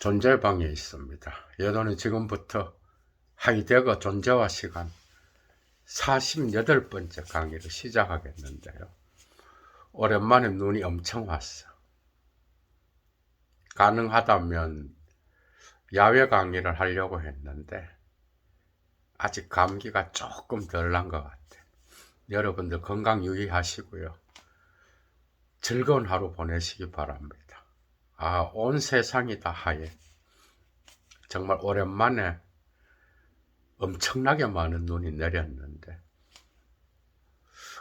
존재방에 있습니다. 여러분은 지금부터 하이데거 존재와 시간 48번째 강의를 시작하겠는데요. 오랜만에 눈이 엄청 왔어. 가능하다면 야외 강의를 하려고 했는데 아직 감기가 조금 덜 난 것 같아. 여러분들 건강 유의하시고요. 즐거운 하루 보내시기 바랍니다. 온 세상이 다 하얘. 정말 오랜만에 엄청나게 많은 눈이 내렸는데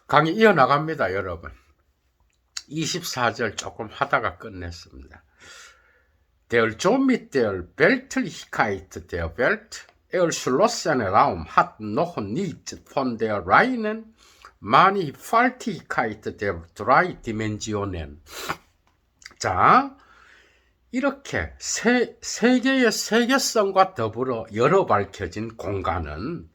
강의 이어나갑니다. 여러분 24절 조금 하다가 끝냈습니다. Der Somit der Weltlichkeit der Welt erschlossene Raum hat noch nicht von der reinen Mannigfaltigkeit der drei Dimensionen. 자, 이렇게 세계의 세계성과 더불어 열어 밝혀진 공간은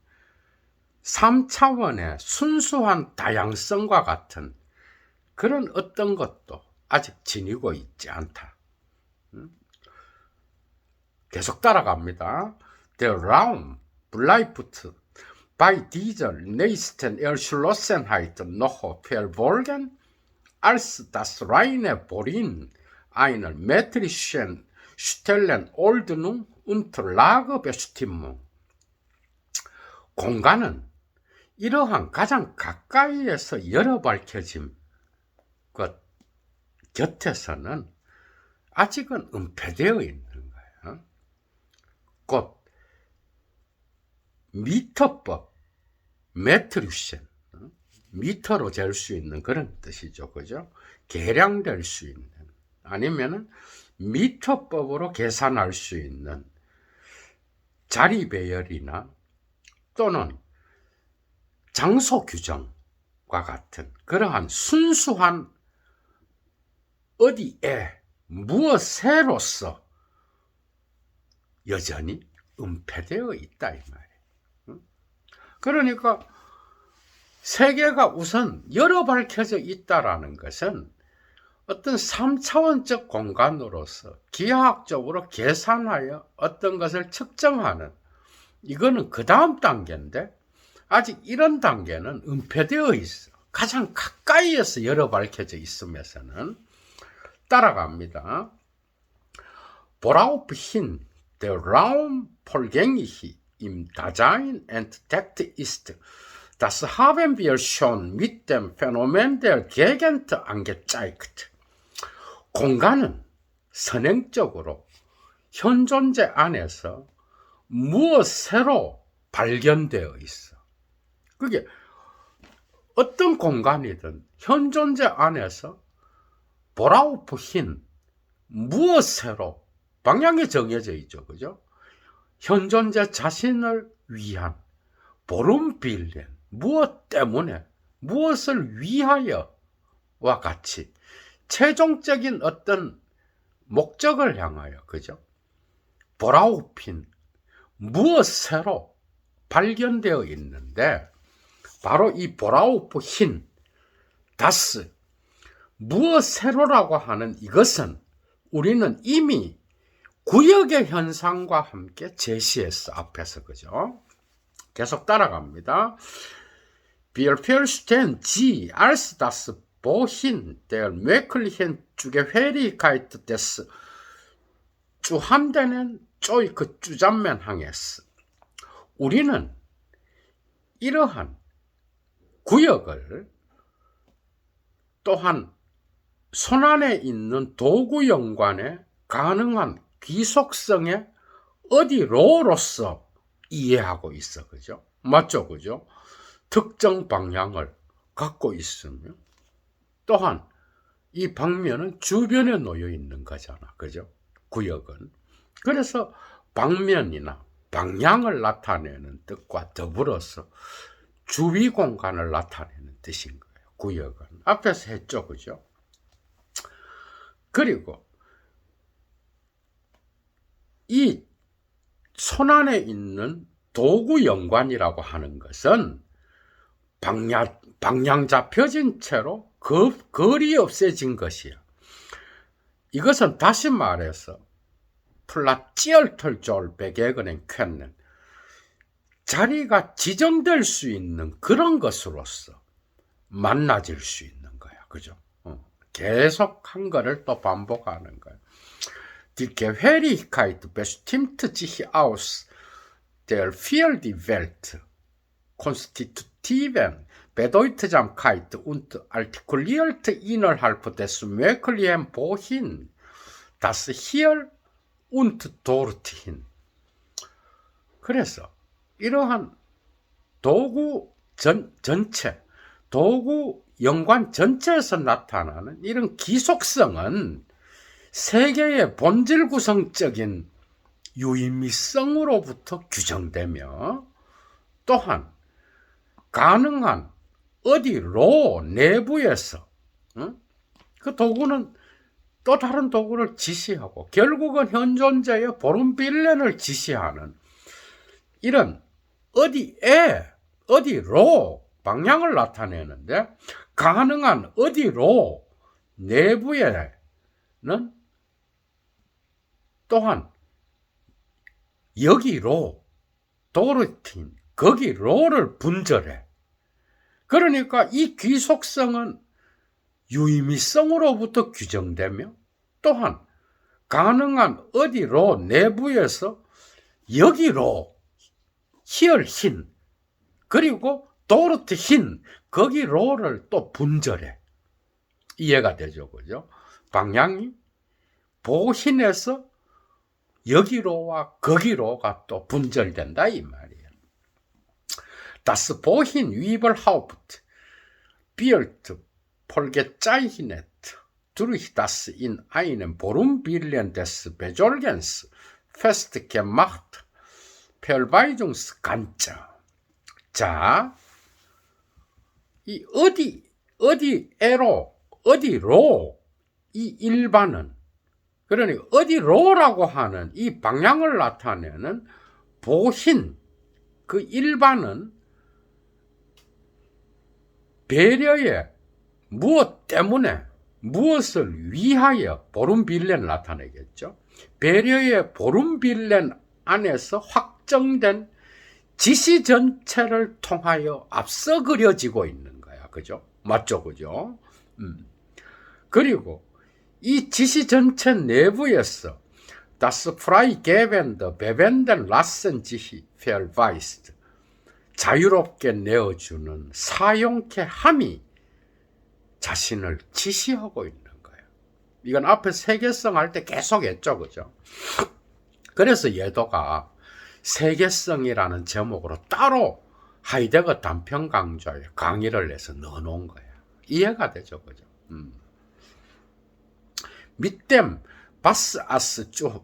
3차원의 순수한 다양성과 같은 그런 어떤 것도 아직 지니고 있지 않다. 계속 따라갑니다. Der Raum bleibt bei dieser nächsten Erschlossenheit noch verborgen, als das reine Bohren einer metrischen Stellenordnung und Lagebestimmung. 공간은 이러한 가장 가까이에서 열어 밝혀진 것 곁에서는 아직은 은폐되어 있는 거예요. 곧 미터법, 메트리션, 미터로 잴 수 있는 그런 뜻이죠. 그죠? 계량될 수 있는, 아니면은 미터법으로 계산할 수 있는 자리 배열이나 또는 장소 규정과 같은 그러한 순수한 어디에 무엇에로서 여전히 은폐되어 있다 이 말이에요. 그러니까 세계가 우선 열어 밝혀져 있다라는 것은 어떤 3차원적 공간으로서 기하학적으로 계산하여 어떤 것을 측정하는, 이거는 그 다음 단계인데 아직 이런 단계는 은폐되어 있어. 가장 가까이에서 열어 밝혀져 있으면서는 따라갑니다. Worauf hin der Raum vollgängig im Dasein entdeckt ist, das haben wir schon mit dem Phänomen der Gegend angezeigt. 공간은 선행적으로 현존재 안에서 무엇으로 발견되어 있어. 그게 어떤 공간이든 현존재 안에서 보라우프 흰 무엇으로 방향이 정해져 있죠. 그죠? 현존재 자신을 위한 보름빌렌, 무엇 때문에, 무엇을 위하여와 같이 최종적인 어떤 목적을 향하여, 그죠? 보라우핀 무엇으로 발견되어 있는데 바로 이 보라우프 흰 다스 무엇으로라고 하는 이것은 우리는 이미 구역의 현상과 함께 제시했어, 앞에서. 그죠? 계속 따라갑니다. Wir verstehen sie als das Bohren der möglichen Zugehörigkeit des 주한되는 그 주잔면항에서 우리는 이러한 구역을 또한 손안에 있는 도구 연관의 가능한 귀속성의 어디로로서 이해하고 있어. 그죠? 맞죠? 그죠? 특정 방향을 갖고 있으며 또한 이 방면은 주변에 놓여 있는 거잖아. 그죠? 구역은. 그래서 방면이나 방향을 나타내는 뜻과 더불어서 주위 공간을 나타내는 뜻인 거예요. 구역은. 앞에서 했죠. 그죠? 그리고 이 손안에 있는 도구 연관이라고 하는 것은 방향 잡혀진 채로 거리 없애진 것이야. 이것은 다시 말해서 플라찌얼털졸 베개그는 쾌는 자리가 지정될 수 있는 그런 것으로서 만나질 수 있는 거야. 그죠? 계속 한 거를 또 반복하는 거야. Die Gefälligkeit bestimmt sich aus der Vielfalt konstitutiven Bedeutsamkeit und artikuliert innerhalb des Möglichen wohin, das hier und dorthin. 그래서 이러한 도구 전체, 도구 연관 전체에서 나타나는 이런 기속성은 세계의 본질 구성적인 유의미성으로부터 규정되며 또한 가능한 어디로 내부에서 그 도구는 또 다른 도구를 지시하고 결국은 현존자의 보름빌렌을 지시하는 이런 어디로 방향을 나타내는데 가능한 어디로 내부에는 또한 여기로 도르틴 거기로를 분절해. 그러니까 이 귀속성은 유의미성으로부터 규정되며 또한 가능한 어디로 내부에서 여기로 히얼힌 그리고 도르트힌 거기로를 또 분절해. 이해가 되죠, 그죠? 방향이 보힌에서 여기로와 거기로가 또 분절된다 이 말이에요. Das Bohin Überhaupt wird vollgezeichnet durch das in einem Bohrumbilden des Besorgens festgemacht Verweisungsganze. 자, 이 어디로 이 일반은 그러니 어디로라고 하는 이 방향을 나타내는 보힌 그 일반은 배려에 무엇 때문에 무엇을 위하여 보름빌렌을 나타내겠죠. 배려의 보름빌렌 안에서 확정된 지시 전체를 통하여 앞서 그려지고 있는 거야. 그죠? 맞죠? 그죠? 그리고 이 지시 전체 내부에서 das freigebende bewenden lassen sich verweist 자유롭게 내어주는 사용케 함이 자신을 지시하고 있는 거예요. 이건 앞에 세계성 할 때 계속 했죠. 그죠? 그래서 예도가 세계성이라는 제목으로 따로 하이데거 단편 강좌에 강의를 해서 넣어놓은 거예요. 이해가 되죠. 그죠? Mit dem was als zu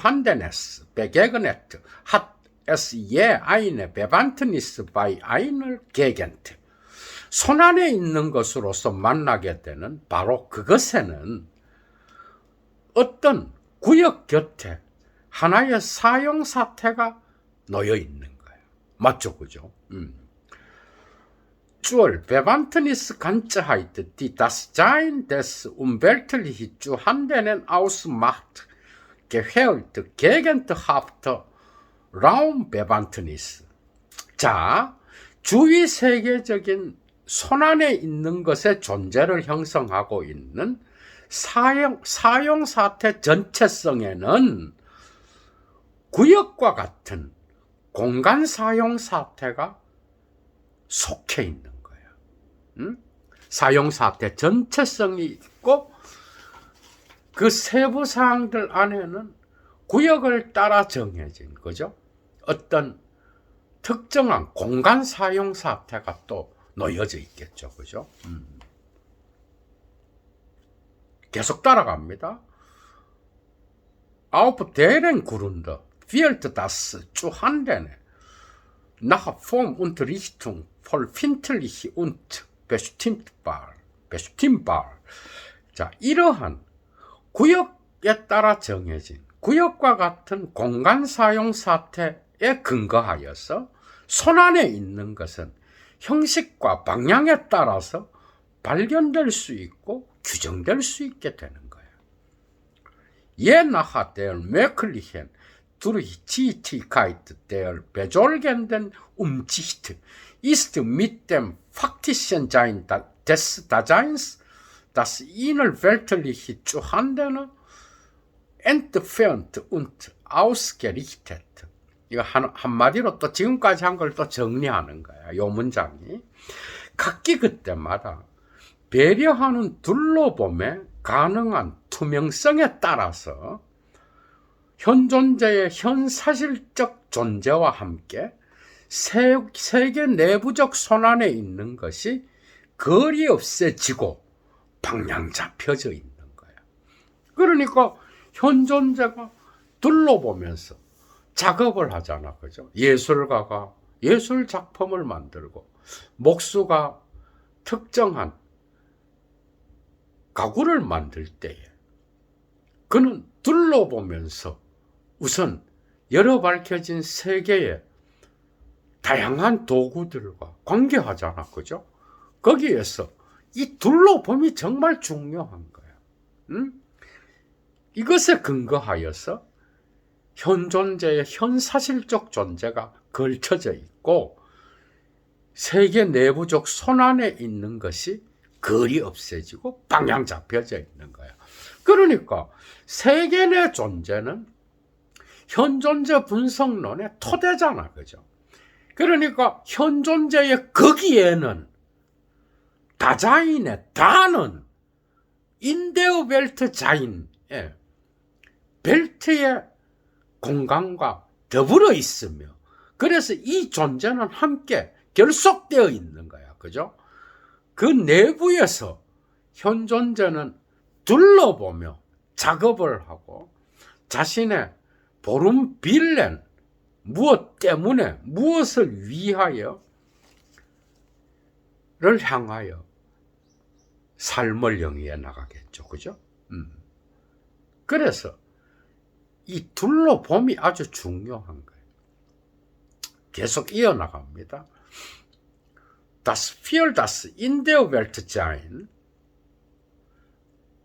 Handenes begegnet hat es je eine Bewandtnis bei einer Gegend. 손안에 있는 것으로서 만나게 되는 바로 그것에는 어떤 구역 곁에 하나의 사용 사태가 놓여 있는 거예요. 맞죠, 그죠? Zur Bewandtnisganzheit, die das Sein des umweltlich zu Handeln ausmacht, gehört gegenhaft Raumbewandtnis. 자, 주위 세계적인 손안에 있는 것의 존재를 형성하고 있는 사용 사태 전체성에는 구역과 같은 공간 사용 사태가 속해 있는 거예요. 사용 사태 전체성이 있고 그 세부 사항들 안에는 구역을 따라 정해진 거죠. 어떤 특정한 공간 사용 사태가 또 놓여져 있겠죠. 그죠? 계속 따라갑니다. Auf deren Grund wird das zu Handeln nach Form und Richtung vollfindlich und bestimmbar. 자, 이러한 구역에 따라 정해진 구역과 같은 공간 사용 사태에 근거하여서 손안에 있는 것은 형식과 방향에 따라서 발견될 수 있고 규정될 수 있게 되는 거예요. je nachher der möglichen Durchziehigkeit der besorgenden Umsicht ist mit dem faktischen Sein des Daseins das innerweltliche Zuhanden entfernt und ausgerichtet. 이거 한마디로 또 지금까지 한 걸 또 정리하는 거야. 요 문장이. 각기 그때마다 배려하는 둘러봄에 가능한 투명성에 따라서 현 존재의 현사실적 존재와 함께 세계 내부적 손안에 있는 것이 거리 없애지고 방향 잡혀져 있는 거야. 그러니까 현 존재가 둘러보면서 작업을 하잖아, 그죠? 예술가가 예술 작품을 만들고 목수가 특정한 가구를 만들 때에 그는 둘러보면서 우선 여러 밝혀진 세계의 다양한 도구들과 관계하잖아, 그죠? 거기에서 이 둘러봄이 정말 중요한 거야. 이것에 근거하여서 현 존재의 현사실적 존재가 걸쳐져 있고 세계 내부적 손안에 있는 것이 거리 없애지고 방향 잡혀져 있는 거야. 그러니까 세계 내 존재는 현 존재 분석론의 토대잖아, 그죠? 그러니까 현 존재의 거기에는 다자인의 다는 인데어 벨트 자인의 벨트의 공간과 더불어 있으며 그래서 이 존재는 함께 결속되어 있는 거야, 그죠? 그 내부에서 현 존재는 둘러보며 작업을 하고 자신의 보름 빌렌 무엇 때문에 무엇을 위하여를 향하여 삶을 영위해 나가겠죠, 그죠? 그래서 이 둘러봄이 아주 중요한 거예요. 계속 이어나갑니다. Das für das in der Welt sein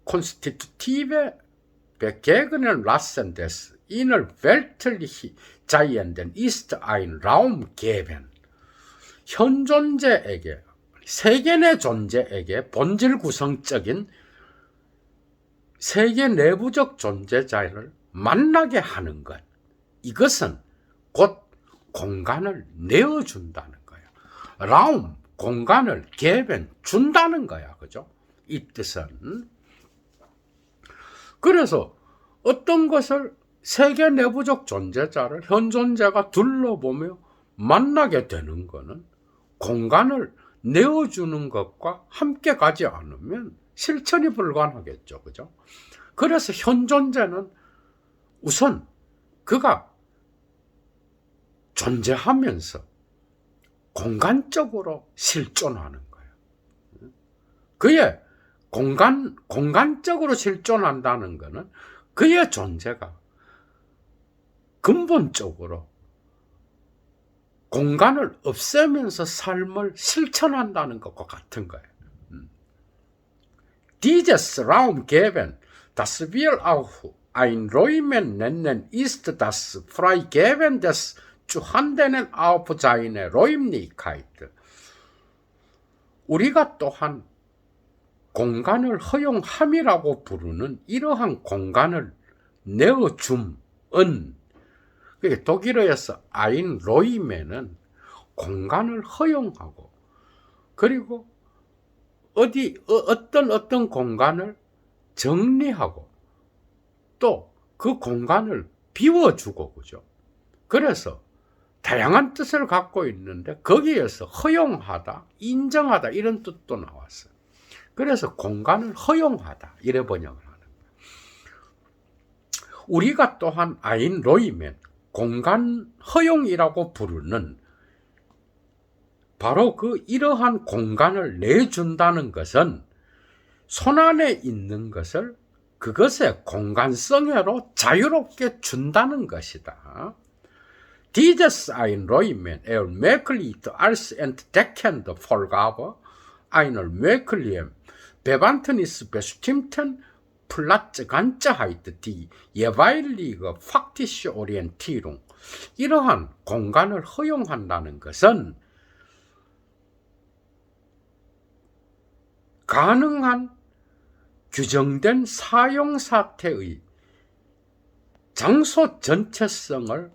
konstitutive Begegnen lassen des innerweltlich Seienden ist ein Raum geben. 현 존재에게, 세계 내 존재에게 본질 구성적인 세계 내부적 존재자를 만나게 하는 것. 이것은 곧 공간을 내어준다는 거예요. 라움, 공간을 geben, 준다는 거야, 그죠? 이 뜻은. 그래서 어떤 것을 세계 내부적 존재자를 현 존재가 둘러보며 만나게 되는 것은 공간을 내어주는 것과 함께 가지 않으면 실천이 불가능하겠죠, 그죠? 그래서 현 존재는 우선 그가 존재하면서 공간적으로 실존하는 거예요. 그의 공간적으로 실존한다는 것은 그의 존재가 근본적으로 공간을 없애면서 삶을 실천한다는 것과 같은 거예요. Dieses Raum geben, das wir auch einräumen nennen, ist das Freigeben des 주한되는 aufseine Räumlichkeit. 우리가 또한 공간을 허용함이라고 부르는 이러한 공간을 내어줌은, 독일어에서 einräumen은 공간을 허용하고 그리고 어떤 공간을 정리하고 또 그 공간을 비워주고, 그죠? 그래서 다양한 뜻을 갖고 있는데 거기에서 허용하다, 인정하다 이런 뜻도 나왔어요. 그래서 공간을 허용하다 이래 번역을 하는 거예요. 우리가 또한 einräumen, 공간 허용이라고 부르는 바로 그 이러한 공간을 내준다는 것은 손안에 있는 것을 그것의 공간성으로 자유롭게 준다는 것이다. Dieses Einräumen ermöglicht als entdeckende Vorgabe einer möglichen Bewandtnis bestimmten 플라츠 간자하이트 디 예바일리그 faktische Orientierung 이러한 공간을 허용한다는 것은 가능한 규정된 사용 사태의 장소 전체성을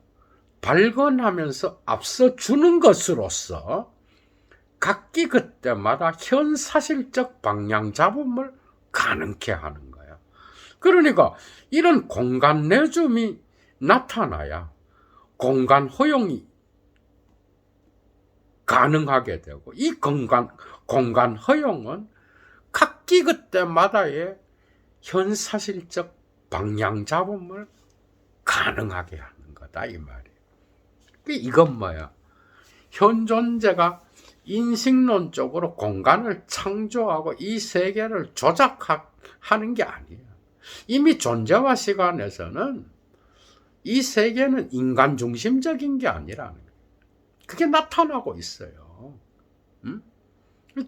발견하면서 앞서 주는 것으로서 각기 그때마다 현사실적 방향 잡음을 가능케 하는 거야. 그러니까 이런 공간 내줌이 나타나야 공간 허용이 가능하게 되고, 이 공간 허용은 각기 그때마다의 현사실적 방향 잡음을 가능하게 하는 거다 이 말이에요. 이건 뭐야? 현존재가 인식론적으로 공간을 창조하고 이 세계를 조작하는 게 아니에요. 이미 존재와 시간에서는 이 세계는 인간 중심적인 게 아니라는 거예요. 그게 나타나고 있어요.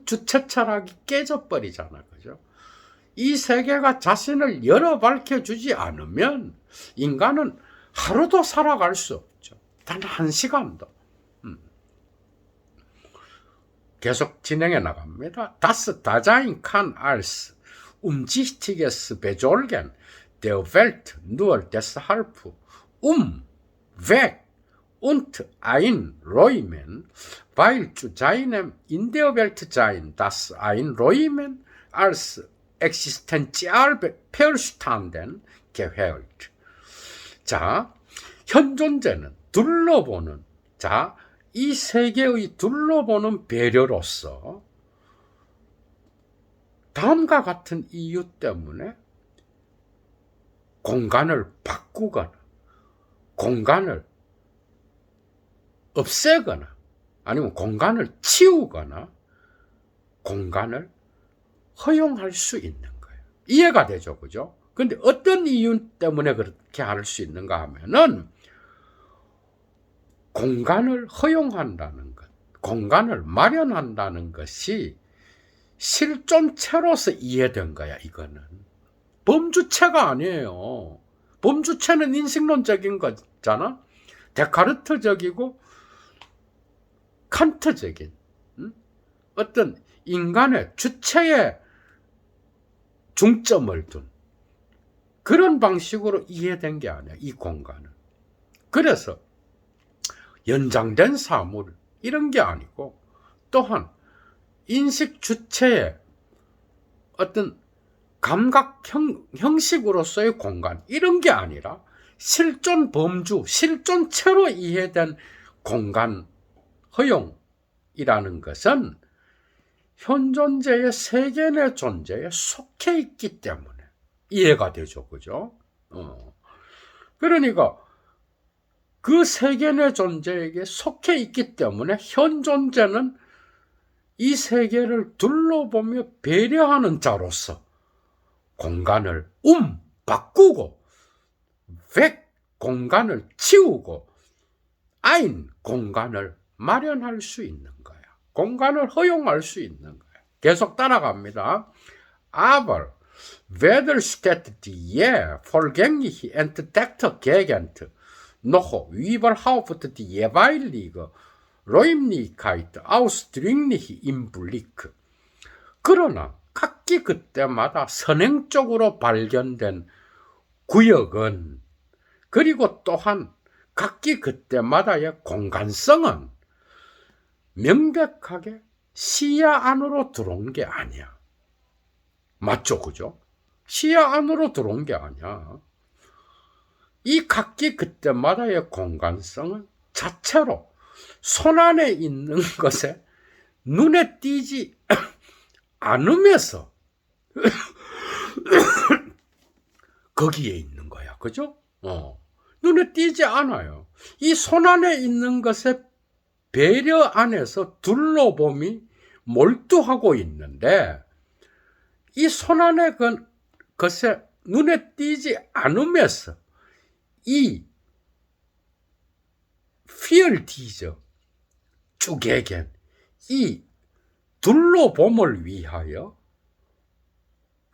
주체 철학이 깨져버리잖아, 그죠? 이 세계가 자신을 열어 밝혀주지 않으면 인간은 하루도 살아갈 수 없죠. 단 한 시간도. 계속 진행해 나갑니다. Das Dasein kann als umsichtiges Besorgen der Welt nur deshalb weg und einräumen, weil zu seinem in der Welt sein das Einräumen als existenzial verstanden gehört. 자, 현존재는 둘러보는, 자, 이 세계의 둘러보는 배려로서 다음과 같은 이유 때문에 공간을 바꾸거나 공간을 없애거나 아니면 공간을 치우거나 공간을 허용할 수 있는 거예요. 이해가 되죠, 그죠? 근데 어떤 이유 때문에 그렇게 할 수 있는가 하면은 공간을 허용한다는 것, 공간을 마련한다는 것이 실존체로서 이해된 거야, 이거는. 범주체가 아니에요. 범주체는 인식론적인 거잖아? 데카르트적이고 칸트적인 어떤 인간의 주체에 중점을 둔 그런 방식으로 이해된 게 아니야, 이 공간은. 그래서 연장된 사물 이런 게 아니고, 또한 인식 주체의 어떤 감각 형식으로서의 공간 이런 게 아니라 실존 범주, 실존체로 이해된 공간 허용이라는 것은 현존재의 세계 내 존재에 속해 있기 때문에 이해가 되죠, 그죠? 그러니까 그 세계 내 존재에게 속해 있기 때문에 현존재는 이 세계를 둘러보며 배려하는 자로서 공간을 바꾸고 weg 공간을 치우고 ein 공간을 마련할 수 있는 거야. 공간을 허용할 수 있는 거야. 계속 따라갑니다. Aber weder steht die vorgängliche entdeckte Gegend noch überhaupt die jeweilige Räumlichkeit ausdringlich im Blick. 그러나 각기 그때마다 선행적으로 발견된 구역은, 그리고 또한 각기 그때마다의 공간성은 명백하게 시야 안으로 들어온 게 아니야. 맞죠, 그죠? 시야 안으로 들어온 게 아니야. 이 각기 그때마다의 공간성은 자체로 손안에 있는 것에 눈에 띄지 않으면서 거기에 있는 거야, 그죠? 눈에 띄지 않아요. 이 손안에 있는 것에 배려 안에서 둘러봄이 몰두하고 있는데, 이 손안의 것에 눈에 띄지 않으면서 이 필디저 쭉에겐 이 둘러봄을 위하여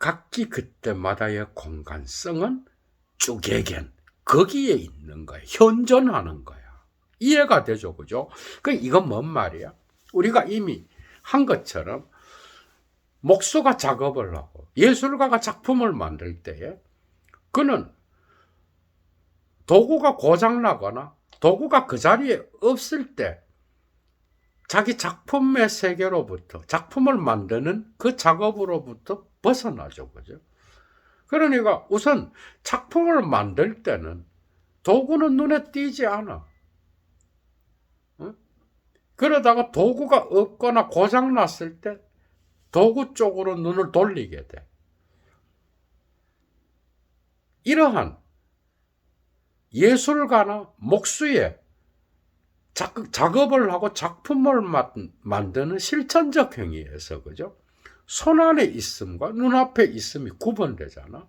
각기 그때마다의 공간성은 쭈개겐 거기에 있는 거야. 현존하는 거야. 이해가 되죠, 그죠? 이건 뭔 말이야? 우리가 이미 한 것처럼 목수가 작업을 하고 예술가가 작품을 만들 때에 그는 도구가 고장나거나 도구가 그 자리에 없을 때 자기 작품의 세계로부터 작품을 만드는 그 작업으로부터 벗어나죠, 그죠? 그러니까 우선 작품을 만들 때는 도구는 눈에 띄지 않아. 응? 그러다가 도구가 없거나 고장났을 때 도구 쪽으로 눈을 돌리게 돼. 이러한 예술가나 목수의 작업을 하고 작품을 만드는 실천적 행위에서, 그죠? 손안에 있음과 눈앞에 있음이 구분되잖아.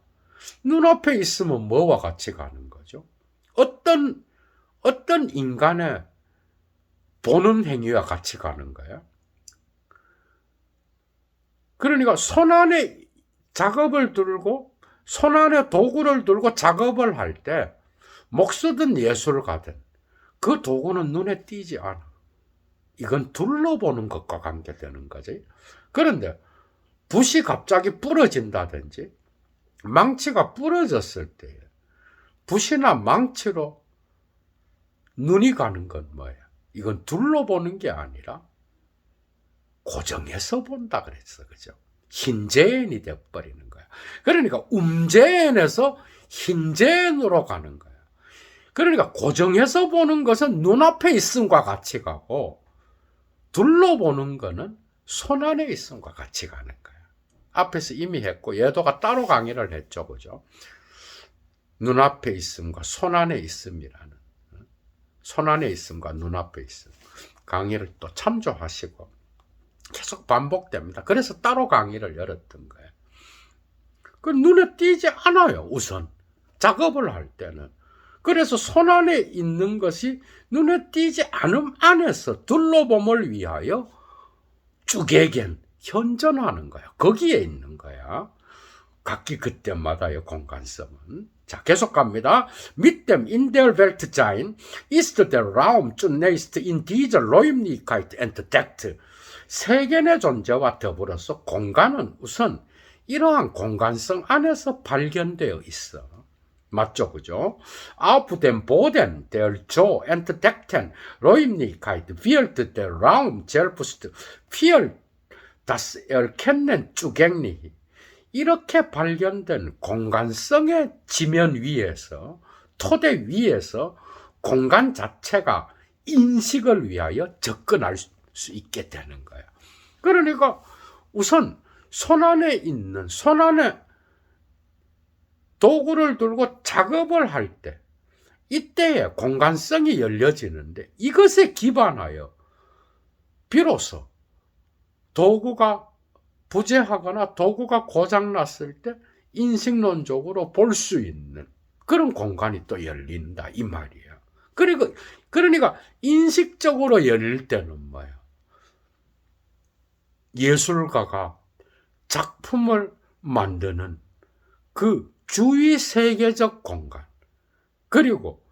눈앞에 있으면 뭐와 같이 가는 거죠? 어떤 인간의 보는 행위와 같이 가는 거야. 그러니까 손안에 작업을 들고 손안에 도구를 들고 작업을 할 때 목수든 예술가든 그 도구는 눈에 띄지 않아. 이건 둘러보는 것과 관계되는 거지. 그런데 붓이 갑자기 부러진다든지 망치가 부러졌을 때 붓이나 망치로 눈이 가는 건 뭐야? 이건 둘러보는 게 아니라 고정해서 본다 그랬어, 그죠? 흰재현이 돼버리는 거야. 그러니까 음재현에서 흰재현으로 가는 거야. 그러니까 고정해서 보는 것은 눈앞에 있음과 같이 가고 둘러보는 거는 손안에 있음과 같이 가는 거야. 앞에서 이미 했고 얘도가 따로 강의를 했죠, 그죠? 눈앞에 있음과 손안에 있음이라는, 손안에 있음과 눈앞에 있음 강의를 또 참조하시고 계속 반복됩니다. 그래서 따로 강의를 열었던 거예요. 그 눈에 띄지 않아요, 우선 작업을 할 때는. 그래서 손안에 있는 것이 눈에 띄지 않음 안에서 둘러봄을 위하여 쭈개겐 현존하는 거야. 거기에 있는 거야. 각기 그때마다의 공간성은. 자, 계속 갑니다. Mit dem in der Welt sein ist der Raum zunächst in dieser Räumlichkeit entdeckt. 세계의 존재와 더불어서 공간은 우선 이러한 공간성 안에서 발견되어 있어. 맞죠, 그죠? Auf dem Boden der so entdeckten Räumlichkeit wird der Raum selbst für das Erkennen zugänglich. 이렇게 발견된 공간성의 지면 위에서, 토대 위에서 공간 자체가 인식을 위하여 접근할 수 있게 되는 거예요. 그러니까 우선 손안에 있는, 손안에 도구를 들고 작업을 할 때, 이때에 공간성이 열려지는데 이것에 기반하여 비로소 도구가 부재하거나 도구가 고장났을 때 인식론적으로 볼 수 있는 그런 공간이 또 열린다, 이 말이야. 그러니까 인식적으로 열릴 때는 뭐야? 예술가가 작품을 만드는 그 주위 세계적 공간, 그리고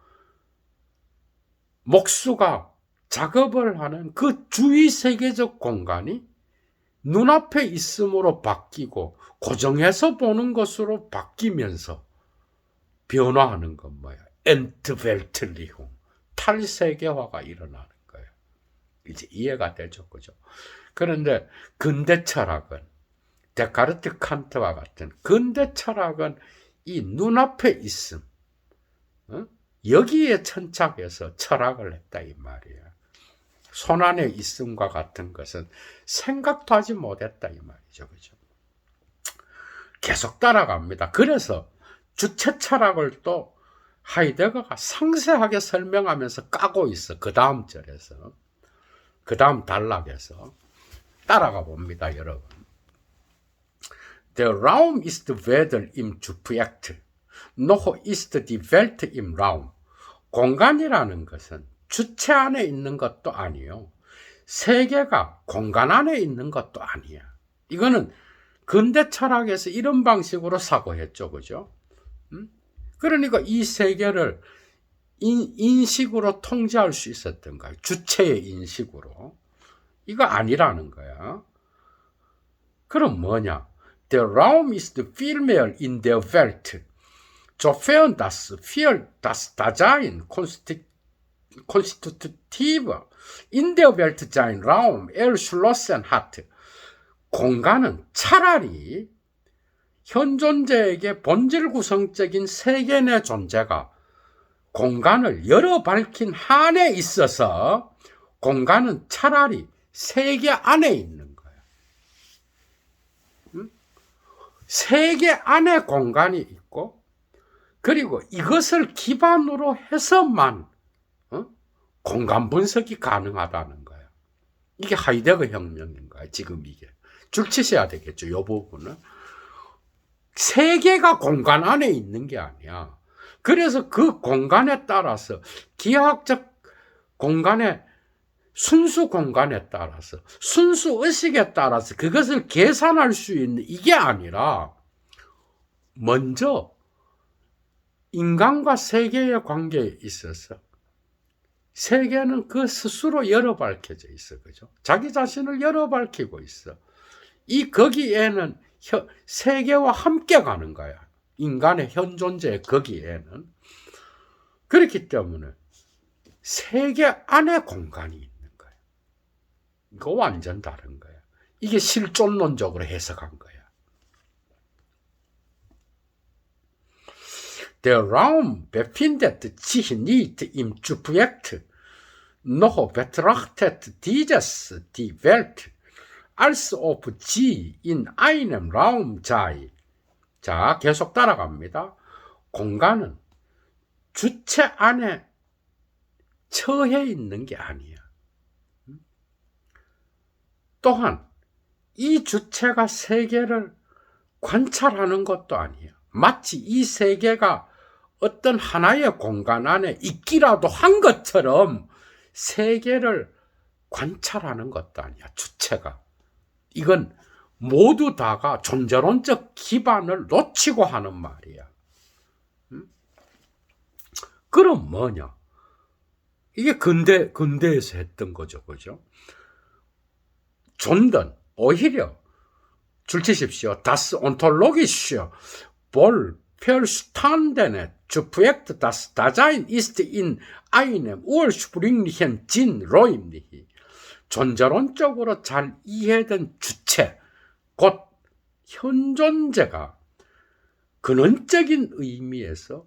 목수가 작업을 하는 그 주위 세계적 공간이 눈앞에 있음으로 바뀌고 고정해서 보는 것으로 바뀌면서 변화하는 건 뭐야? 엔트벨트리움, 탈세계화가 일어나는 거예요. 이제 이해가 되죠, 그죠? 그런데 근대 철학은, 데카르트, 칸트와 같은 근대 철학은 이 눈앞에 있음, 여기에 천착해서 철학을 했다, 이 말이야. 손안에 있음과 같은 것은 생각도 하지 못했다, 이 말이죠, 그죠? 계속 따라갑니다. 그래서 주체 철학을 또 하이데거가 상세하게 설명하면서 까고 있어. 그 다음 절에서, 그 다음 단락에서 따라가 봅니다, 여러분. Der Raum ist weder im Subjekt, noch ist die Welt im Raum. 공간이라는 것은 주체 안에 있는 것도 아니요, 세계가 공간 안에 있는 것도 아니야. 이거는 근대 철학에서 이런 방식으로 사고했죠. 그죠? 그러니까 이 세계를 인식으로 통제할 수 있었던 거예요. 주체의 인식으로. 이거 아니라는 거야. 그럼 뭐냐? Der Raum ist vielmehr in der Welt. Sofern das für das Dasein konstitutive in der Welt sein Raum erschlossen hat. 공간은 차라리 현존재에게 본질 구성적인 세계 내 존재가 공간을 열어 밝힌 한에 있어서 공간은 차라리 세계 안에 있는 거야. 세계 안에 공간이 있고, 그리고 이것을 기반으로 해서만 공간 분석이 가능하다는 거야. 이게 하이데거 혁명인 거야. 지금 이게 줄치셔야 되겠죠. 이 부분은 세계가 공간 안에 있는 게 아니야. 그래서 그 공간에 따라서 기하학적 공간에 순수 공간에 따라서 순수 의식에 따라서 그것을 계산할 수 있는 이게 아니라 먼저 인간과 세계의 관계에 있어서 세계는 그 스스로 열어 밝혀져 있어. 그죠? 자기 자신을 열어 밝히고 있어. 거기에는 세계와 함께 가는 거야. 인간의 현존재 거기에는. 그렇기 때문에 세계 안에 공간이 있는 거야. 이거 완전 다른 거야. 이게 실존론적으로 해석한 거야. Der Raum befindet sich nicht im Subjekt, noch betrachtet dieses die Welt, als ob sie in einem Raum sei. 자, 계속 따라갑니다. 공간은 주체 안에 처해 있는 게 아니야. 또한 이 주체가 세계를 관찰하는 것도 아니야. 마치 이 세계가 어떤 하나의 공간 안에 있기라도 한 것처럼 세계를 관찰하는 것도 아니야. 주체가. 이건 모두 다가 존재론적 기반을 놓치고 하는 말이야. 그럼 뭐냐? 이게 근대에서 했던 거죠. 그죠? 존든 오히려 줄치십시오. Das ontologische Wohlverstandene Subjekt, das Dasein ist in einem ursprünglichen Sinn räumlich. 존재론적으로 잘 이해된 주체, 곧 현존재가 근원적인 의미에서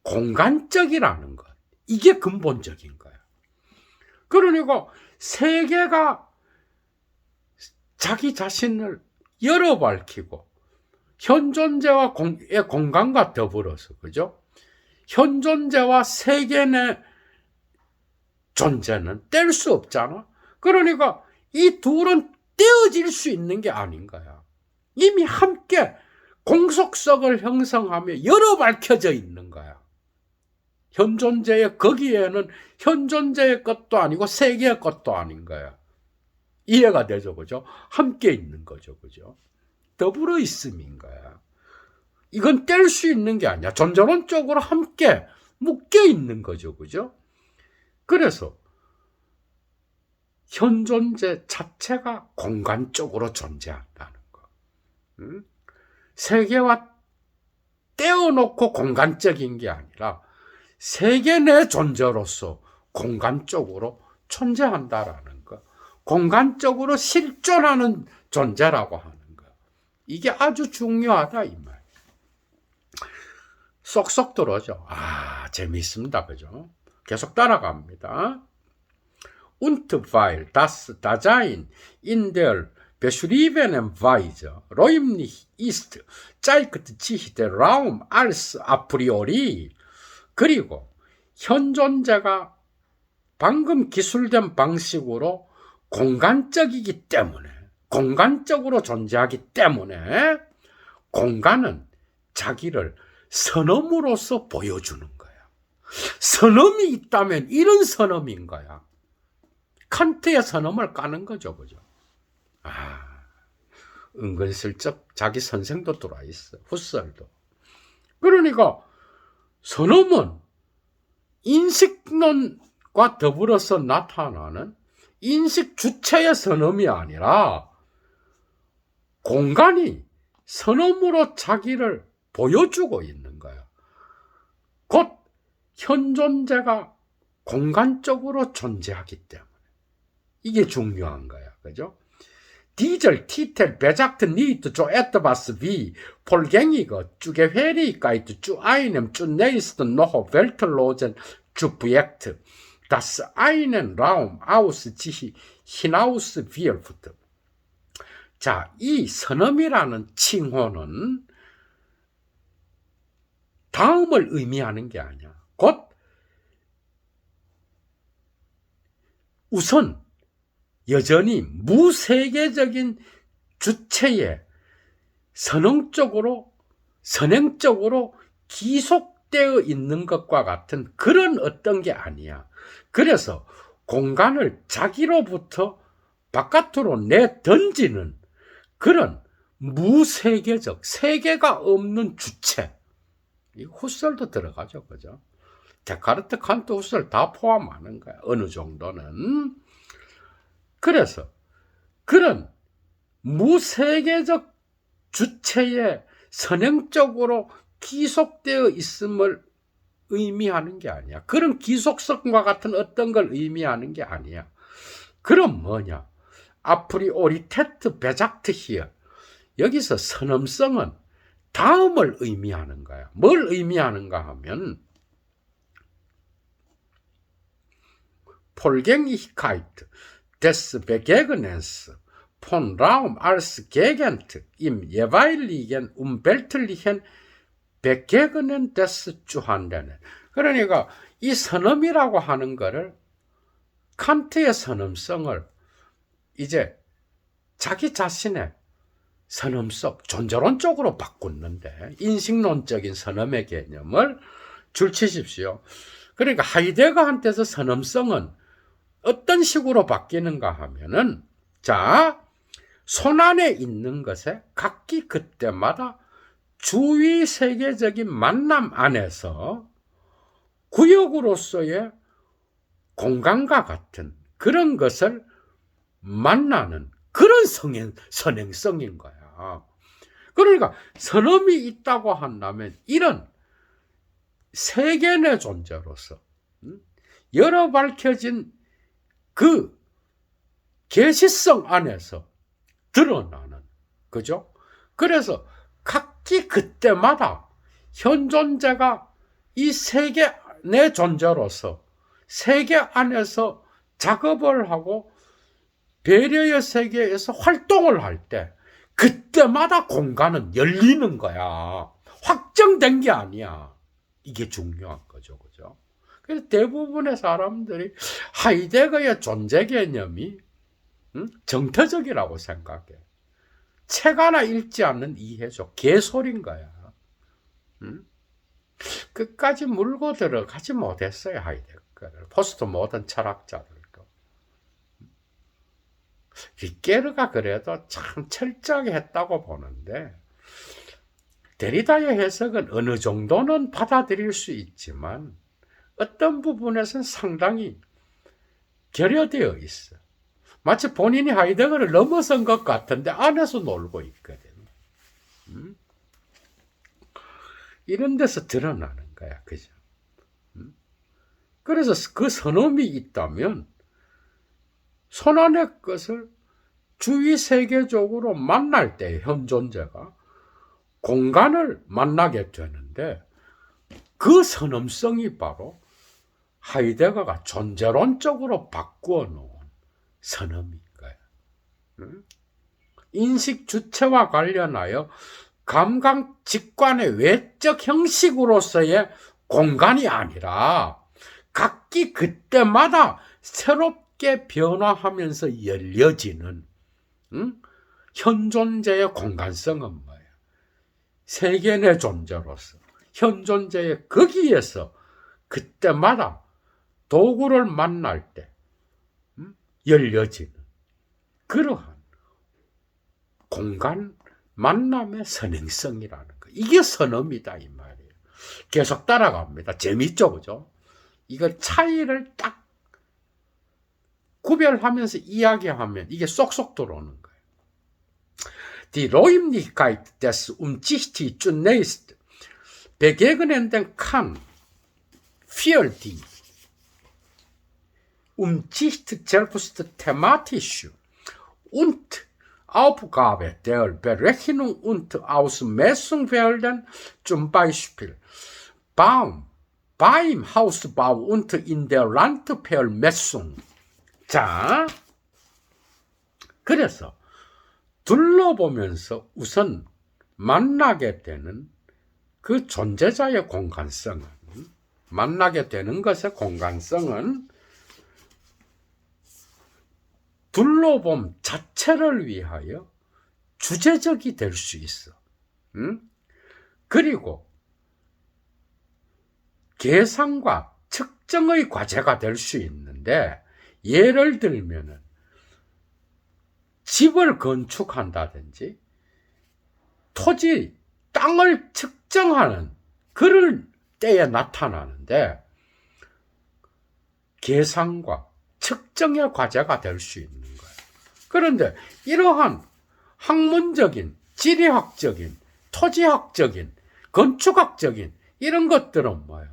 공간적이라는 것. 이게 근본적인 거야. 그러니까 세계가 자기 자신을 열어 밝히고 현존재와 공간과 더불어서, 그죠? 현존재와 세계 내 존재는 뗄 수 없잖아. 그러니까 이 둘은 떼어질 수 있는 게 아닌 거야. 이미 함께 공속성을 형성하며 열어 밝혀져 있는 거야. 현존재의 거기에는 현존재의 것도 아니고 세계의 것도 아닌 거야. 이해가 되죠, 그죠? 함께 있는 거죠, 그죠? 더불어 있음인 거야. 이건 뗄 수 있는 게 아니야. 존재론적으로 함께 묶여 있는 거죠, 그죠? 그래서 현존재 자체가 공간적으로 존재한다는 거. 세계와 떼어놓고 공간적인 게 아니라 세계 내 존재로서 공간적으로 존재한다라는 거. 공간적으로 실존하는 존재라고 하는 거. 이게 아주 중요하다 이 말. 쏙쏙 들어오죠. 재미있습니다. 그죠? 계속 따라갑니다. Und weil das Dasein in der beschriebenen Weise räumlich ist, zeigt sich der Raum als a priori. 그리고 현존재가 방금 기술된 방식으로 공간적이기 때문에, 공간적으로 존재하기 때문에 공간은 자기를 선엄으로서 보여주는 거야. 선엄이 있다면 이런 선엄인 거야. 칸트의 선엄을 까는 거죠, 그죠? 은근슬쩍 자기 선생도 들어와 있어. 훗설도. 그러니까 선엄은 인식론과 더불어서 나타나는 인식 주체의 선엄이 아니라 공간이 선엄으로 자기를 보여주고 있는 거야. 곧 현존재가 공간적으로 존재하기 때문에 이게 중요한 거야. 그죠? 디젤, 티텔, 베작트, 니트, 조, 에트바스, 비, 폴갱이거, 쭈게 회리가이트, 쭈 아이넴, 쭈 네이스트, 노호, 벨트로젠, 쭈 브젝트, 다스 아이넨, 라움, 아우스, 지히, 히나우스, 비얼푸트. 자, 이 선엄이라는 칭호는 다음을 의미하는 게 아니야. 곧 우선 여전히 무세계적인 주체에 선행적으로 기속되어 있는 것과 같은 그런 어떤 게 아니야. 그래서 공간을 자기로부터 바깥으로 내던지는 그런 무세계적, 세계가 없는 주체. 이 후설도 들어가죠. 그죠? 데카르트, 칸트, 후설 다 포함하는 거야. 어느 정도는. 그래서 그런 무세계적 주체에 선행적으로 기속되어 있음을 의미하는 게 아니야. 그런 기속성과 같은 어떤 걸 의미하는 게 아니야. 그럼 뭐냐? 아프리오리테트 베작트 히어. 여기서 선엄성은 다음을 의미하는 거야. 뭘 의미하는가 하면 폴갱이히카이트 des Begegnens von Raum als Gegend im jeweiligen umweltlichen Begegnen des Zuhandelns. 그러니까 이 선엄이라고 하는 거를 칸트의 선엄성을 이제 자기 자신의 선엄성, 존재론적으로 바꾸는데 인식론적인 선엄의 개념을 줄치십시오. 그러니까 하이데거한테서 선엄성은 어떤 식으로 바뀌는가 하면은, 자, 손안에 있는 것에 각기 그때마다 주위 세계적인 만남 안에서 구역으로서의 공간과 같은 그런 것을 만나는 그런 선행성인 거야. 그러니까 선엄이 있다고 한다면 이런 세계 내 존재로서 여러 밝혀진 그 계시성 안에서 드러나는, 그죠? 그래서 각기 그때마다 현존재가 이 세계 내 존재로서 세계 안에서 작업을 하고 배려의 세계에서 활동을 할 때 그때마다 공간은 열리는 거야. 확정된 게 아니야. 이게 중요한 거죠. 그죠? 그래서 대부분의 사람들이 하이데거의 존재 개념이 정터적이라고 생각해. 책 하나 읽지 않는 이해죠. 개소리인 거야. 끝까지 물고 들어가지 못했어요. 하이데거를. 포스트 모던 철학자들도. 리케르가 그래도 참 철저하게 했다고 보는데 데리다의 해석은 어느 정도는 받아들일 수 있지만 어떤 부분에서는 상당히 결여되어 있어. 마치 본인이 하이데거를 넘어선 것 같은데 안에서 놀고 있거든. 이런 데서 드러나는 거야. 그죠? 그래서 그 선엄이 있다면 손안의 것을 주위 세계적으로 만날 때 현존재가 공간을 만나게 되는데 그 선엄성이 바로 하이데거가 존재론적으로 바꾸어 놓은 선엄인 거예요. 인식 주체와 관련하여 감각 직관의 외적 형식으로서의 공간이 아니라 각기 그때마다 새롭게 변화하면서 열려지는 현존재의 공간성은 뭐예요? 세계 내 존재로서 현존재의 거기에서 그때마다 도구를 만날 때 열려지는 그러한 공간 만남의 선행성이라는 거. 이게 선어입니다, 이 말이에요. 계속 따라갑니다. 재밌죠, 그죠? 이거 차이를 딱 구별하면서 이야기하면 이게 쏙쏙 들어오는 거예요. Die Räumlichkeit des umsichtig zunächst begegnenden kann für die Umsicht selbst thematisch und Aufgabe der Berechnung und Ausmessung werden, zum Beispiel beim Hausbau und in der Landvermessung. 자, 그래서 둘러보면서 우선 만나게 되는 그 존재자의 공간성은, 만나게 되는 것의 공간성은 둘러봄 자체를 위하여 주제적이 될 수 있어. 그리고 계산과 측정의 과제가 될 수 있는데, 예를 들면은 집을 건축한다든지 토지, 땅을 측정하는 그럴 때에 나타나는데 계산과 측정의 과제가 될 수 있는 거예요. 그런데 이러한 학문적인, 지리학적인, 토지학적인, 건축학적인 이런 것들은 뭐예요?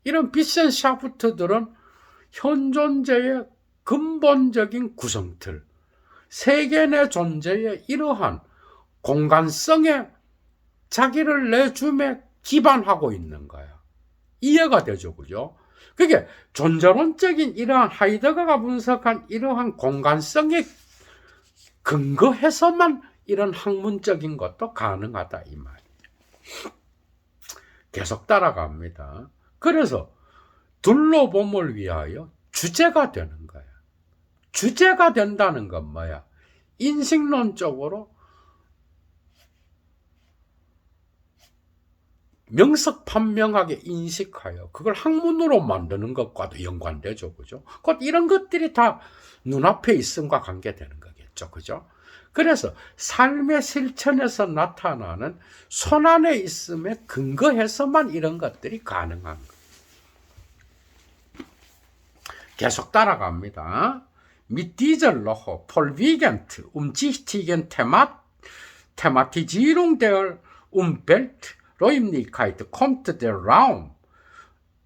이런 비센샤프트들은 현존재의 근본적인 구성틀, 세계 내 존재의 이러한 공간성에 자기를 내줌에 기반하고 있는 거야. 이해가 되죠, 그죠? 그게 존재론적인 이러한 하이데거가 분석한 이러한 공간성에 근거해서만 이런 학문적인 것도 가능하다, 이 말이에요. 계속 따라갑니다. 그래서 둘러봄을 위하여 주제가 되는 거야. 주제가 된다는 건 뭐야? 인식론적으로 명석판명하게 인식하여 그걸 학문으로 만드는 것과도 연관되죠, 그죠? 곧 이런 것들이 다 눈앞에 있음과 관계되는 거겠죠, 그죠? 그래서 삶의 실천에서 나타나는 손안에 있음에 근거해서만 이런 것들이 가능한 거예요. 계속 따라갑니다. Mit dieser noch vorwiegend umsichtigen Thematisierung der Umwelträumlichkeit kommt der Raum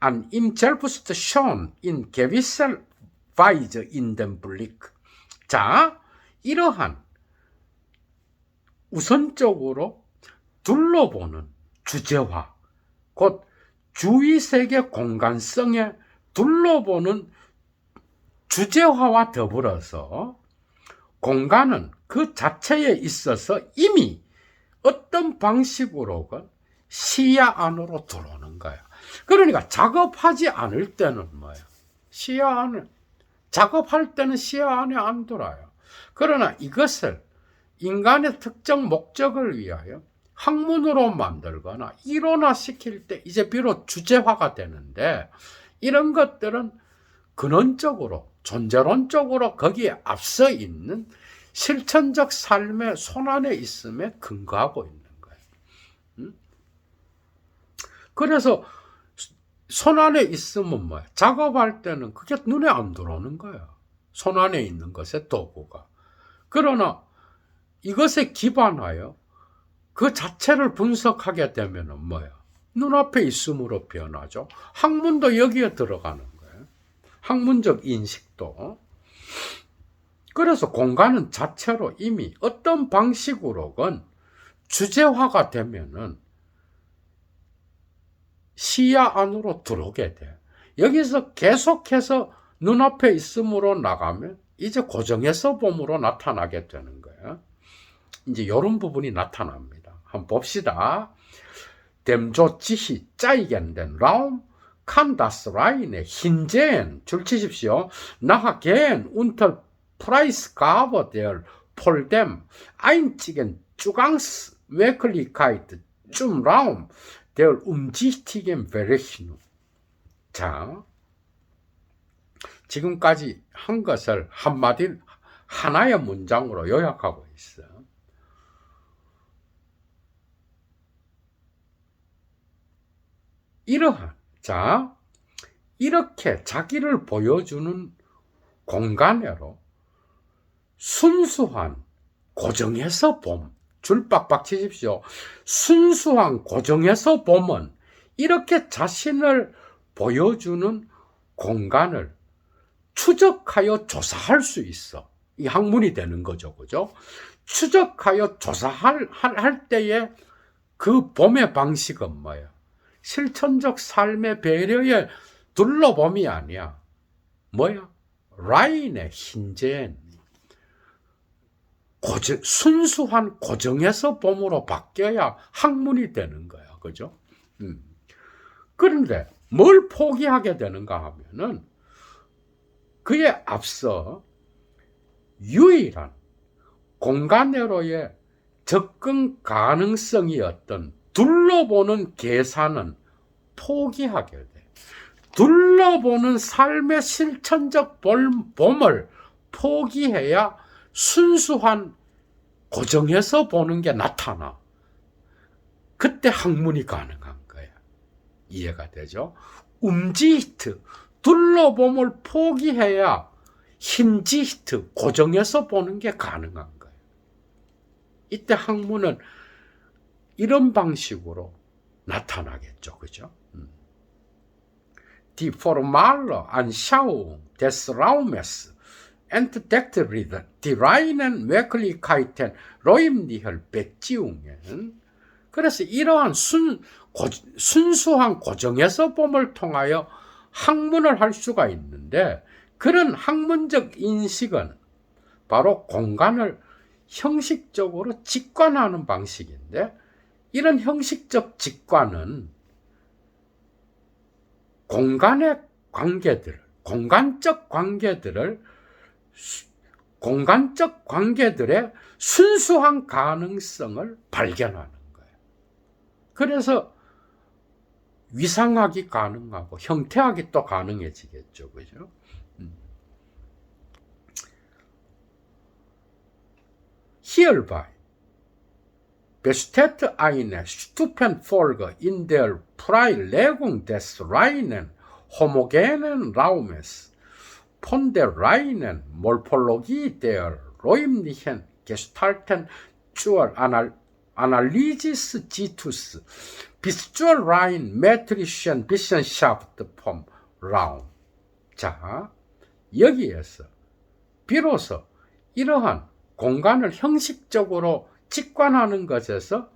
an ihm selbst schon in gewisser Weise in den Blick. 자, 이러한 우선적으로 둘러보는 주제화, 곧 주위세계 공간성에 둘러보는 주제화와 더불어서 공간은 그 자체에 있어서 이미 어떤 방식으로건 시야 안으로 들어오는 거야. 그러니까 작업하지 않을 때는 뭐야? 시야 안에, 작업할 때는 시야 안에 안 들어와요. 그러나 이것을 인간의 특정 목적을 위하여 학문으로 만들거나 이론화시킬 때 이제 비록 주제화가 되는데, 이런 것들은 근원적으로, 존재론적으로 거기에 앞서 있는 실천적 삶의 손안에 있음에 근거하고 있는 거예요. 그래서 손안에 있으면 뭐야? 작업할 때는 그게 눈에 안 들어오는 거야. 손안에 있는 것의 도구가. 그러나 이것에 기반하여 그 자체를 분석하게 되면 뭐야? 눈앞에 있음으로 변하죠. 학문도 여기에 들어가는 거예요. 학문적 인식도. 그래서 공간은 자체로 이미 어떤 방식으로건 주제화가 되면은 시야 안으로 들어오게 돼. 여기서 계속해서 눈앞에 있음으로 나가면 이제 고정해서 봄으로 나타나게 되는 거예요. 이제 이런 부분이 나타납니다. 한번 봅시다. Dem Jochihi zeigen den Raum kann das reine Hinsehen, 줄 치십시오. nachgehen unter Preisgabe der vor dem einzigen Zugangsmöglichkeit zum Raum der umsichtigen Berechnung. 자, 지금까지 한 것을 한마디 하나의 문장으로 요약하고 있어요. 자, 이렇게 자기를 보여주는 공간으로 순수한 고정해서 봄, 줄 빡빡 치십시오. 순수한 고정해서 봄은 이렇게 자신을 보여주는 공간을 추적하여 조사할 수 있어. 이 학문이 되는 거죠. 그죠? 추적하여 조사할 때에 그 봄의 방식은 뭐야? 실천적 삶의 배려의 둘러봄이 아니야. 뭐야? 라인의 흰젠. 순수한 고정에서 봄으로 바뀌어야 학문이 되는 거야. 그죠? 그런데 뭘 포기하게 되는가 하면은 그에 앞서 유일한 공간으로의 접근 가능성이 어떤 둘러보는 계산은 포기하게 돼. 둘러보는 삶의 실천적 봄을 포기해야 순수한 고정해서 보는 게 나타나. 그때 학문이 가능한 거야. 이해가 되죠? 움지히트, 둘러봄을 포기해야 힌지히트, 고정해서 보는 게 가능한 거예요. 이때 학문은 이런 방식으로 나타나겠죠. 그죠? Die formale Anschauung des Raumes entdeckt die reinen Möglichkeiten räumlicher Beziehungen. 그래서 이러한 순수한 고정에서 봄을 통하여 학문을 할 수가 있는데, 그런 학문적 인식은 바로 공간을 형식적으로 직관하는 방식인데, 이런 형식적 직관은 공간적 관계들의 순수한 가능성을 발견하는 거예요. 그래서 위상학이 가능하고 형태학이 또 가능해지겠죠. 그죠? Hierbei besteht eine Stufenfolge in der Freilegung des reinen homogenen Raumes von der reinen Morphologie der räumlichen Gestalten zur Analysis Titus bis zur rein metrischen Wissenschaft vom Raum. 자, 여기에서 비로소 이러한 공간을 형식적으로 직관하는 것에서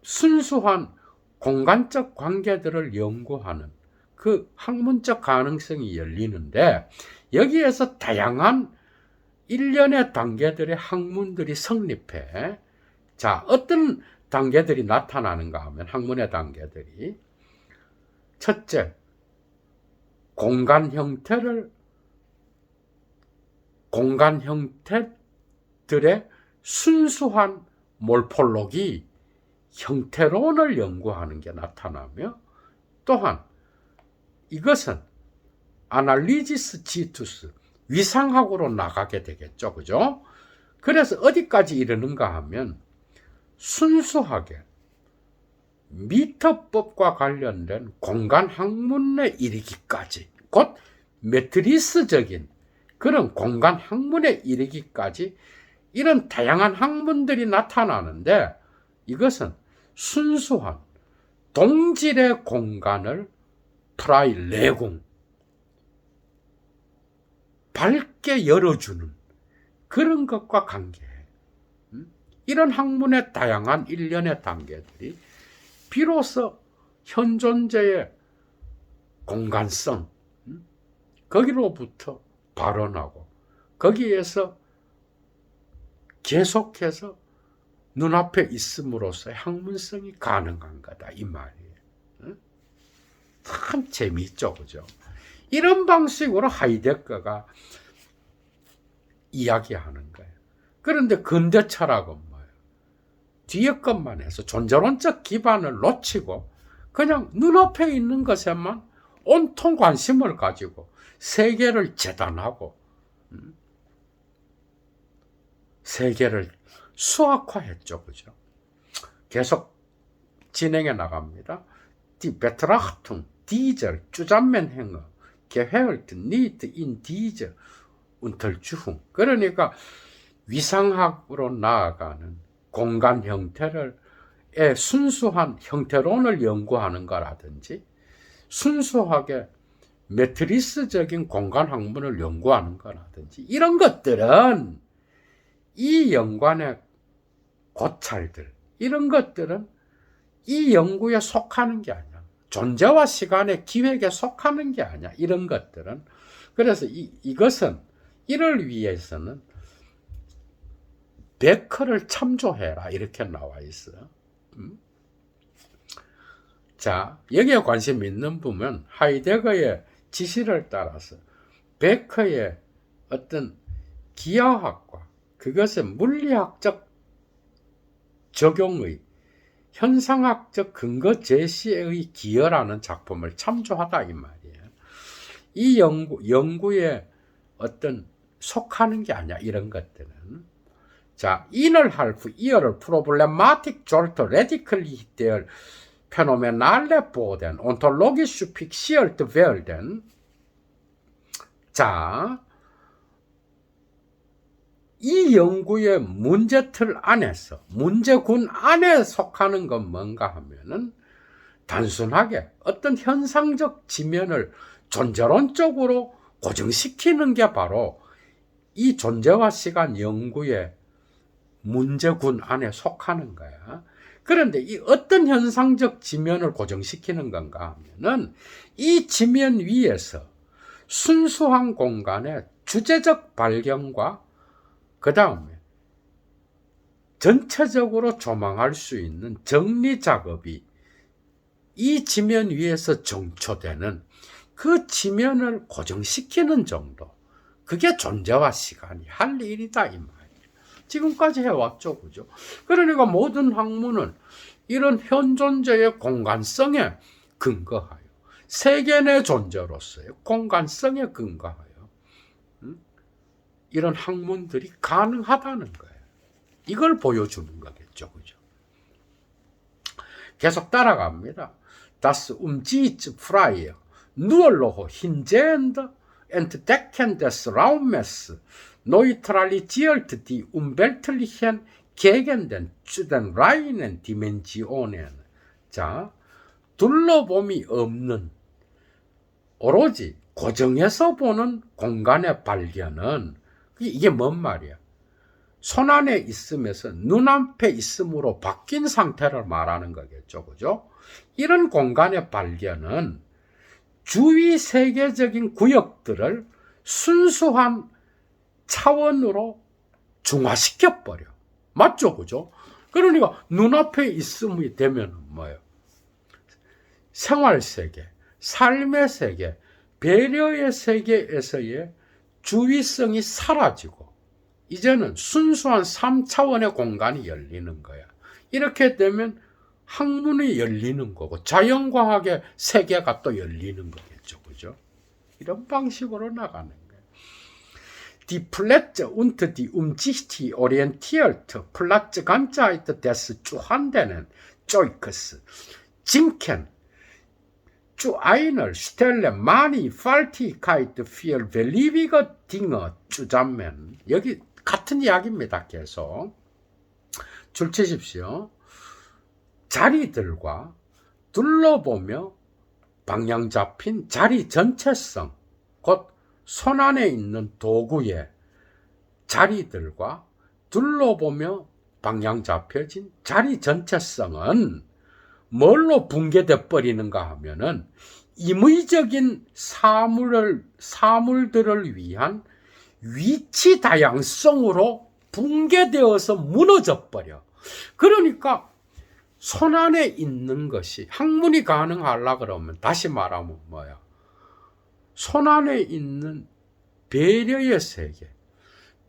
순수한 공간적 관계들을 연구하는 그 학문적 가능성이 열리는데, 여기에서 다양한 일련의 단계들의 학문들이 성립해. 자, 어떤 단계들이 나타나는가 하면, 학문의 단계들이, 첫째, 공간 형태들의 순수한 몰폴로기, 형태론을 연구하는 게 나타나며, 또한 이것은 아날리지스 지투스, 위상학으로 나가게 되겠죠. 그죠? 그래서 어디까지 이르는가 하면, 순수하게 미터법과 관련된 공간 학문에 이르기까지, 곧 매트리스적인 그런 공간 학문에 이르기까지 이런 다양한 학문들이 나타나는데, 이것은 순수한 동질의 공간을 프라이레공, 밝게 열어주는 그런 것과 관계해. 이런 학문의 다양한 일련의 단계들이 비로소 현존재의 공간성, 거기로부터 발원하고 거기에서 계속해서 눈앞에 있음으로써 학문성이 가능한 거다, 이 말이에요. 참 재미있죠, 그죠? 이런 방식으로 하이데거가 이야기하는 거예요. 그런데 근대 철학은 뭐예요? 뒤에 것만 해서 존재론적 기반을 놓치고 그냥 눈앞에 있는 것에만 온통 관심을 가지고 세계를 재단하고 세계를 수학화했죠. 그죠? 계속 진행해 나갑니다. die Betrachtung dieser Zusammenhänge gehört nicht in diese Untersuchung. 그러니까 위상학으로 나아가는 공간 형태를 순수한 형태론을 연구하는 거라든지 순수하게 매트리스적인 공간 학문을 연구하는 거라든지 이런 것들은 이 연관의 고찰들 이런 것들은 이 연구에 속하는 게 아니야. 존재와 시간의 기획에 속하는 게 아니야. 이런 것들은. 그래서 이것은 이를 위해서는 베커를 참조해라 이렇게 나와 있어. 자, 여기에 관심 있는 분은 하이데거의 지시를 따라서 베커의 어떤 기하학과 그것의 물리학적 적용의 현상학적 근거 제시의 기여라는 작품을 참조하다 이 말이에요. 이 연구에 어떤 속하는 게 아니야. 이런 것들은. 자, innerhalb ihrer Problematik sollte lediglich der phänomenale Boden ontologisch fixiert werden. 자, 이 연구의 문제틀 안에서, 문제군 안에 속하는 건 뭔가 하면은 단순하게 어떤 현상적 지면을 존재론적으로 고정시키는 게 바로 이 존재와 시간 연구의 문제군 안에 속하는 거야. 그런데 이 어떤 현상적 지면을 고정시키는 건가 하면은 이 지면 위에서 순수한 공간의 주제적 발견과 그 다음에 전체적으로 조망할 수 있는 정리 작업이 이 지면 위에서 정초되는 그 지면을 고정시키는 정도. 그게 존재와 시간이 할 일이다 이 말이에요. 지금까지 해왔죠. 그죠? 그러니까 모든 학문은 이런 현존재의 공간성에 근거하여 세계 내 존재로서의 공간성에 근거하여 이런 학문들이 가능하다는 거예요. 이걸 보여주는 거겠죠. 그죠? 계속 따라갑니다. Das Umsichtsfreie nur noch hingehende Entdecken des Raumes neutralisiert die umweltlichen Gegenden zu den reinen Dimensionen. 자, 둘러봄이 없는 오로지 고정해서 보는 공간의 발견은 이게 뭔 말이야? 손 안에 있으면서 눈앞에 있음으로 바뀐 상태를 말하는 거겠죠. 그죠? 이런 공간의 발견은 주위 세계적인 구역들을 순수한 차원으로 중화시켜버려. 맞죠? 그죠? 그러니까 눈앞에 있음이 되면 뭐예요? 생활세계, 삶의 세계, 배려의 세계에서의 주위성이 사라지고 이제는 순수한 3차원의 공간이 열리는 거야. 이렇게 되면 학문이 열리는 거고 자연과학의 세계가 또 열리는 거겠죠. 그죠? 이런 방식으로 나가는 거예요. Die Plätze und die Umsicht orientiert Platzganzheit des zu handelnden Zeugs sinken zu einer Stelle Mannigfaltigkeit für beliebige Dinge zusammen. 여기 같은 이야기입니다. 계속 줄 치십시오. 자리들과 둘러보며 방향 잡힌 자리 전체성, 곧 손 안에 있는 도구의 자리들과 둘러보며 방향 잡혀진 자리 전체성은 뭘로 붕괴돼 버리는가 하면은 임의적인 사물들을 위한 위치 다양성으로 붕괴되어서 무너져 버려. 그러니까 손 안에 있는 것이 학문이 가능하려 그러면 다시 말하면 뭐야? 손 안에 있는 배려의 세계,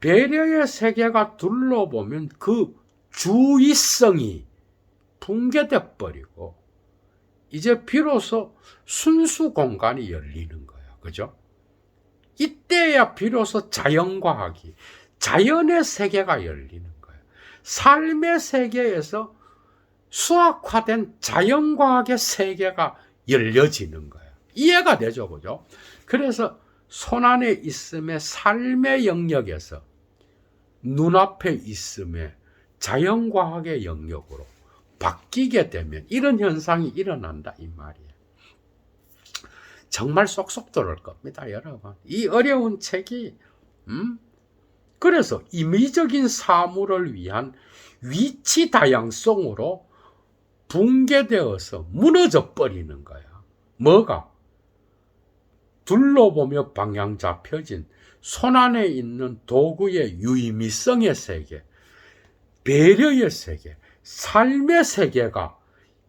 배려의 세계가 둘러보면 그 주의성이 붕괴돼 버리고 이제 비로소 순수 공간이 열리는 거야. 그죠? 이때야 비로소 자연과학이 자연의 세계가 열리는 거야. 삶의 세계에서 수학화된 자연과학의 세계가 열려지는 거예요. 이해가 되죠, 그죠? 그래서 손안에 있음의 삶의 영역에서 눈앞에 있음의 자연과학의 영역으로 바뀌게 되면 이런 현상이 일어난다 이 말이에요. 정말 쏙쏙 들어올 겁니다, 여러분. 이 어려운 책이 그래서 임의적인 사물을 위한 위치 다양성으로 붕괴되어서 무너져 버리는 거야. 뭐가? 둘러보며 방향 잡혀진 손안에 있는 도구의 유의미성의 세계, 배려의 세계, 삶의 세계가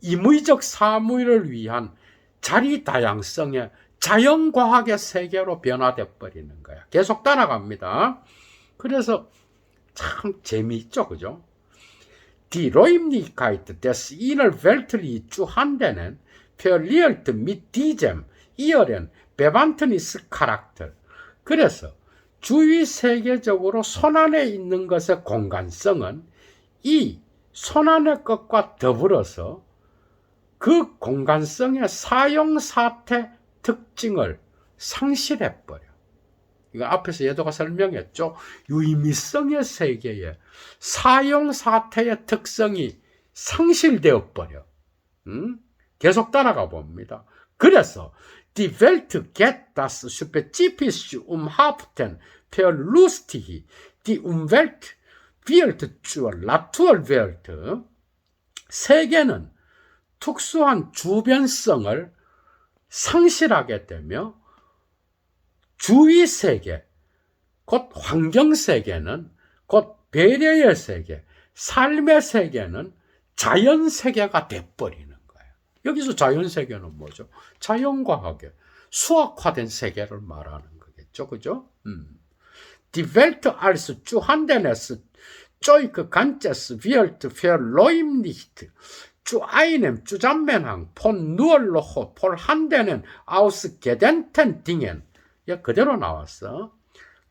임의적 사물을 위한 자리 다양성의 자연과학의 세계로 변화돼 버리는 거야. 계속 따라갑니다. 그래서 참 재미있죠, 그죠? Die Räumlichkeit des Innerweltlich zu handeln verliert mit diesem ihren Bewandtnischarakter. 그래서 주위 세계적으로 손안에 있는 것의 공간성은 이 손안의 것과 더불어서 그 공간성의 사용사태 특징을 상실해버려. 이거 앞에서 예도가 설명했죠. 유의미성의 세계에 사용사태의 특성이 상실되어 버려. 계속 따라가 봅니다. 그래서 Die Welt geht das spezifische Umhaften verlustig. Die Umwelt wird zur Naturwelt. 세계는 특수한 주변성을 상실하게 되며 주위 세계, 곧 환경 세계는, 곧 배려의 세계, 삶의 세계는 자연 세계가 돼버리는 거예요. 여기서 자연 세계는 뭐죠? 자연과학의 수학화된 세계를 말하는 거겠죠, 그죠? Die Welt als zuhandenes Zeug ganzes wird verleumdigt. zu einem Zusammenhang von nur noch vorhandenen ausgedehnten Dingen. 그대로 나왔어.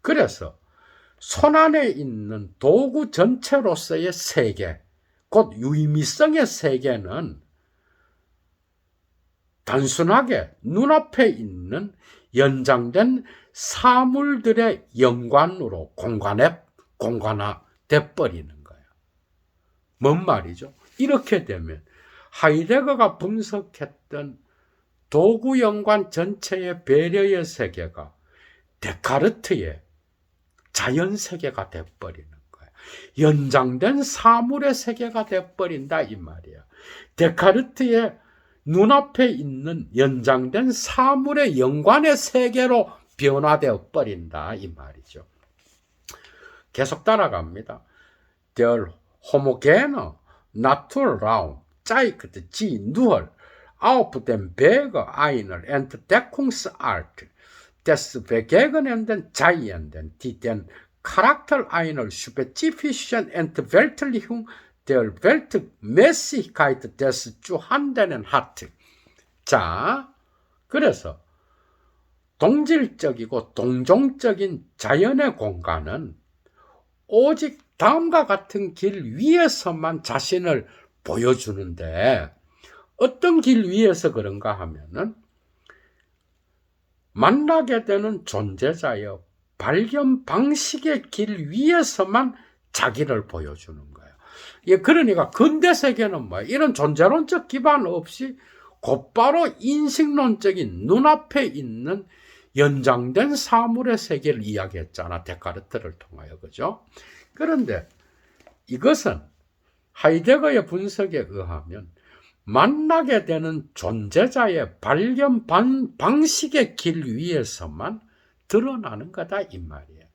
그래서 손안에 있는 도구 전체로서의 세계, 곧 유의미성의 세계는 단순하게 눈앞에 있는 연장된 사물들의 연관으로 공간화돼 버리는 거예요. 뭔 말이죠? 이렇게 되면 하이데거가 분석했던 도구 연관 전체의 배려의 세계가 데카르트의 자연 세계가 돼버리는 거예요. 연장된 사물의 세계가 돼버린다 이 말이야. 데카르트의 눈앞에 있는 연장된 사물의 연관의 세계로 변화되어 버린다 이 말이죠. 계속 따라갑니다. Der homogene Naturraum zeigt die nur auf dem Wege einer Entdeckungsart des begegnenden Seienden, die den Charakter einer spezifischen Entweltlichung der Weltmäßigkeit des Zuhandelns hat. 자, 그래서 동질적이고 동종적인 자연의 공간은 오직 다음과 같은 길 위에서만 자신을 보여주는데 어떤 길 위에서 그런가 하면은 만나게 되는 존재자의 발견 방식의 길 위에서만 자기를 보여주는 거예요. 예, 그러니까 근대 세계는 뭐예요? 이런 존재론적 기반 없이 곧바로 인식론적인 눈앞에 있는 연장된 사물의 세계를 이야기했잖아. 데카르트를 통하여. 그죠? 그런데 이것은 하이데거의 분석에 의하면 만나게 되는 존재자의 발견 방식의 길 위에서만 드러나는 거다 이 말이에요.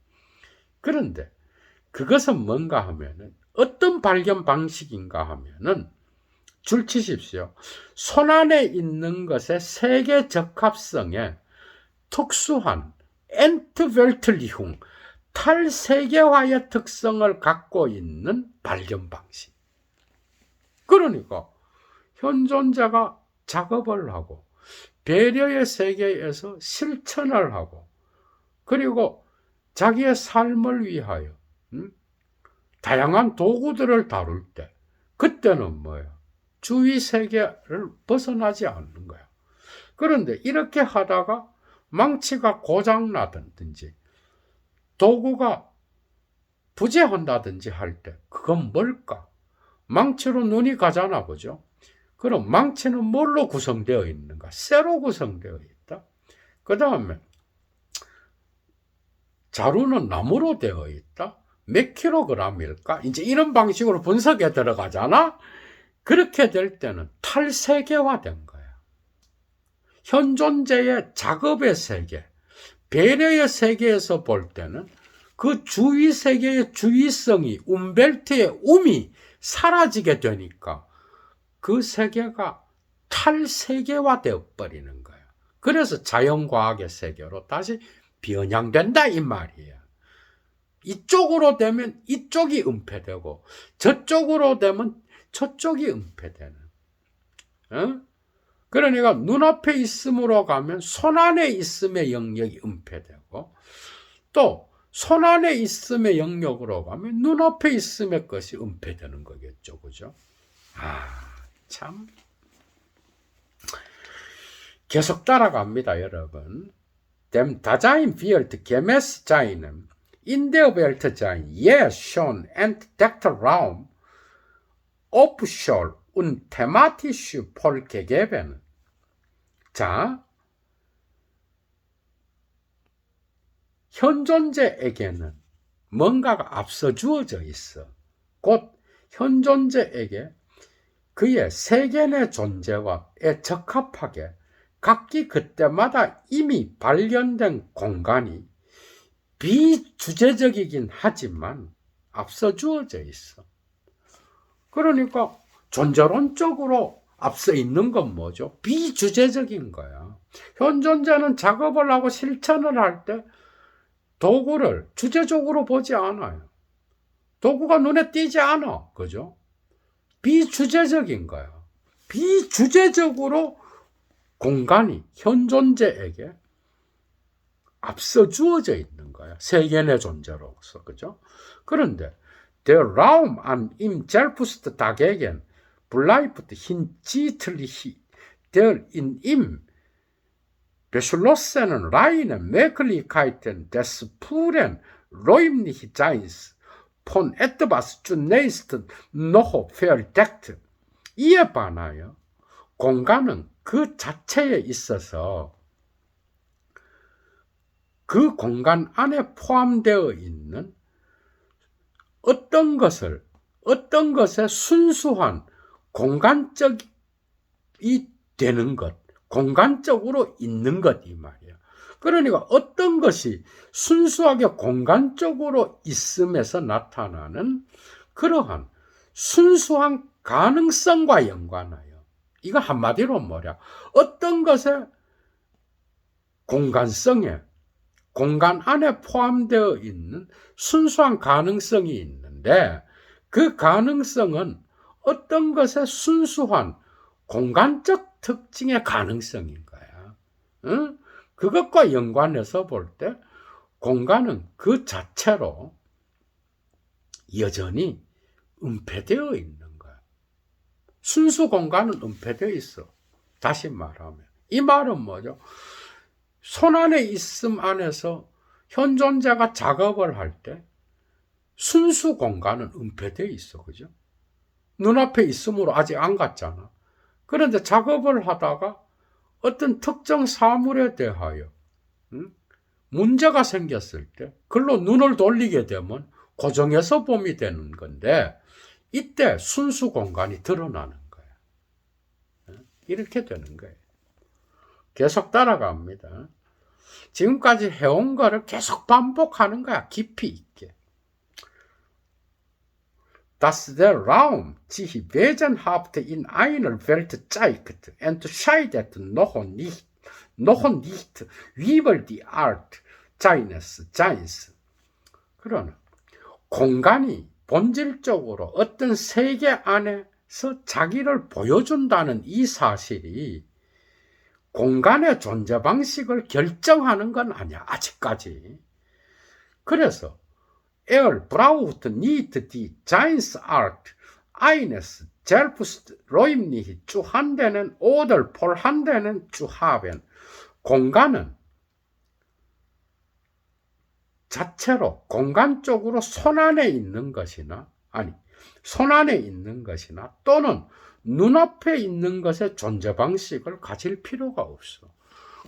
그런데 그것은 뭔가 하면은 어떤 발견 방식인가 하면은 줄 치십시오. 손안에 있는 것의 세계 적합성에 특수한 엔트벨트리흉 탈세계화의 특성을 갖고 있는 발견 방식. 그러니까 현존자가 작업을 하고 배려의 세계에서 실천을 하고 그리고 자기의 삶을 위하여 다양한 도구들을 다룰 때 그때는 뭐예요? 주위 세계를 벗어나지 않는 거예요. 그런데 이렇게 하다가 망치가 고장나든지 도구가 부재한다든지 할 때 그건 뭘까? 망치로 눈이 가잖아, 그죠? 그럼 망치는 뭘로 구성되어 있는가? 쇠로 구성되어 있다. 그 다음에 자루는 나무로 되어 있다. 몇 킬로그램일까? 이제 이런 방식으로 분석에 들어가잖아? 그렇게 될 때는 탈세계화된 거야. 현존재의 작업의 세계, 배려의 세계에서 볼 때는 그 주위 세계의 주위성이, 움벨트의 움이 사라지게 되니까 그 세계가 탈세계화되어 버리는 거야. 그래서 자연과학의 세계로 다시 변형된다 이 말이야. 이쪽으로 되면 이쪽이 은폐되고 저쪽으로 되면 저쪽이 은폐되는. 어? 그러니까 눈앞에 있음으로 가면 손안에 있음의 영역이 은폐되고 또 손안에 있음의 영역으로 가면 눈앞에 있음의 것이 은폐되는 거겠죠. 그죠? 참. 계속 따라갑니다, 여러분. Dem Dasein wird gemäß seinem in der Welt sein, je schon entdeckter Raum, Aufschall und thematisch vollgegeben. 자, 현존재에게는 뭔가가 앞서 주어져 있어. 곧 현존재에게 그의 세계의 존재와에 적합하게 각기 그때마다 이미 발견된 공간이 비주제적이긴 하지만 앞서 주어져 있어. 그러니까 존재론적으로 앞서 있는 건 뭐죠? 비주제적인 거야. 현존자는 작업을 하고 실천을 할 때 도구를 주제적으로 보지 않아요. 도구가 눈에 띄지 않아. 그죠? 비주제적인 거야. 비주제적으로 공간이 현존재에게 앞서 주어져 있는 거야. 세계의 존재로서. 그죠? 그런데 der Raum an ihm selbst dagegen bleibt hinsichtlich der in ihm beschlossenen reinen Möglichkeiten des puren Räumlichseins von etwas zunächst noch verdeckt. 이에 반하여 공간은 그 자체에 있어서 그 공간 안에 포함되어 있는 어떤 것의 순수한 공간적이 되는 것, 공간적으로 있는 것 이 말이야. 그러니까 어떤 것이 순수하게 공간적으로 있음에서 나타나는 그러한 순수한 가능성과 연관하여 이거 한마디로 뭐냐? 어떤 것의 공간성에 공간 안에 포함되어 있는 순수한 가능성이 있는데 그 가능성은 어떤 것의 순수한 공간적 특징의 가능성인 거야. 응? 그것과 연관해서 볼 때 공간은 그 자체로 여전히 은폐되어 있는 거야. 순수 공간은 은폐되어 있어. 다시 말하면 이 말은 뭐죠? 손안에 있음 안에서 현존자가 작업을 할 때 순수 공간은 은폐되어 있어. 그죠? 눈앞에 있음으로 아직 안 갔잖아. 그런데 작업을 하다가 어떤 특정 사물에 대하여 문제가 생겼을 때 그걸로 눈을 돌리게 되면 고정해서 봄이 되는 건데 이때 순수 공간이 드러나는 거야. 이렇게 되는 거예요. 계속 따라갑니다. 지금까지 해온 거를 계속 반복하는 거야. 깊이 있게. Dass der Raum sich wesenhaft in einer Welt zeigt, entscheidet noch nicht, über die Art seines Seins. 그러나 공간이 본질적으로 어떤 세계 안에서 자기를 보여준다는 이 사실이 공간의 존재 방식을 결정하는 건 아니야. 아직까지. 그래서 Er braucht nicht die Seinsart eines selbst räumlich zu handeln oder vorhanden zu haben. 공간은 자체로 공간적으로 손안에 있는 것이나 손안에 있는 것이나 또는 눈앞에 있는 것의 존재 방식을 가질 필요가 없어.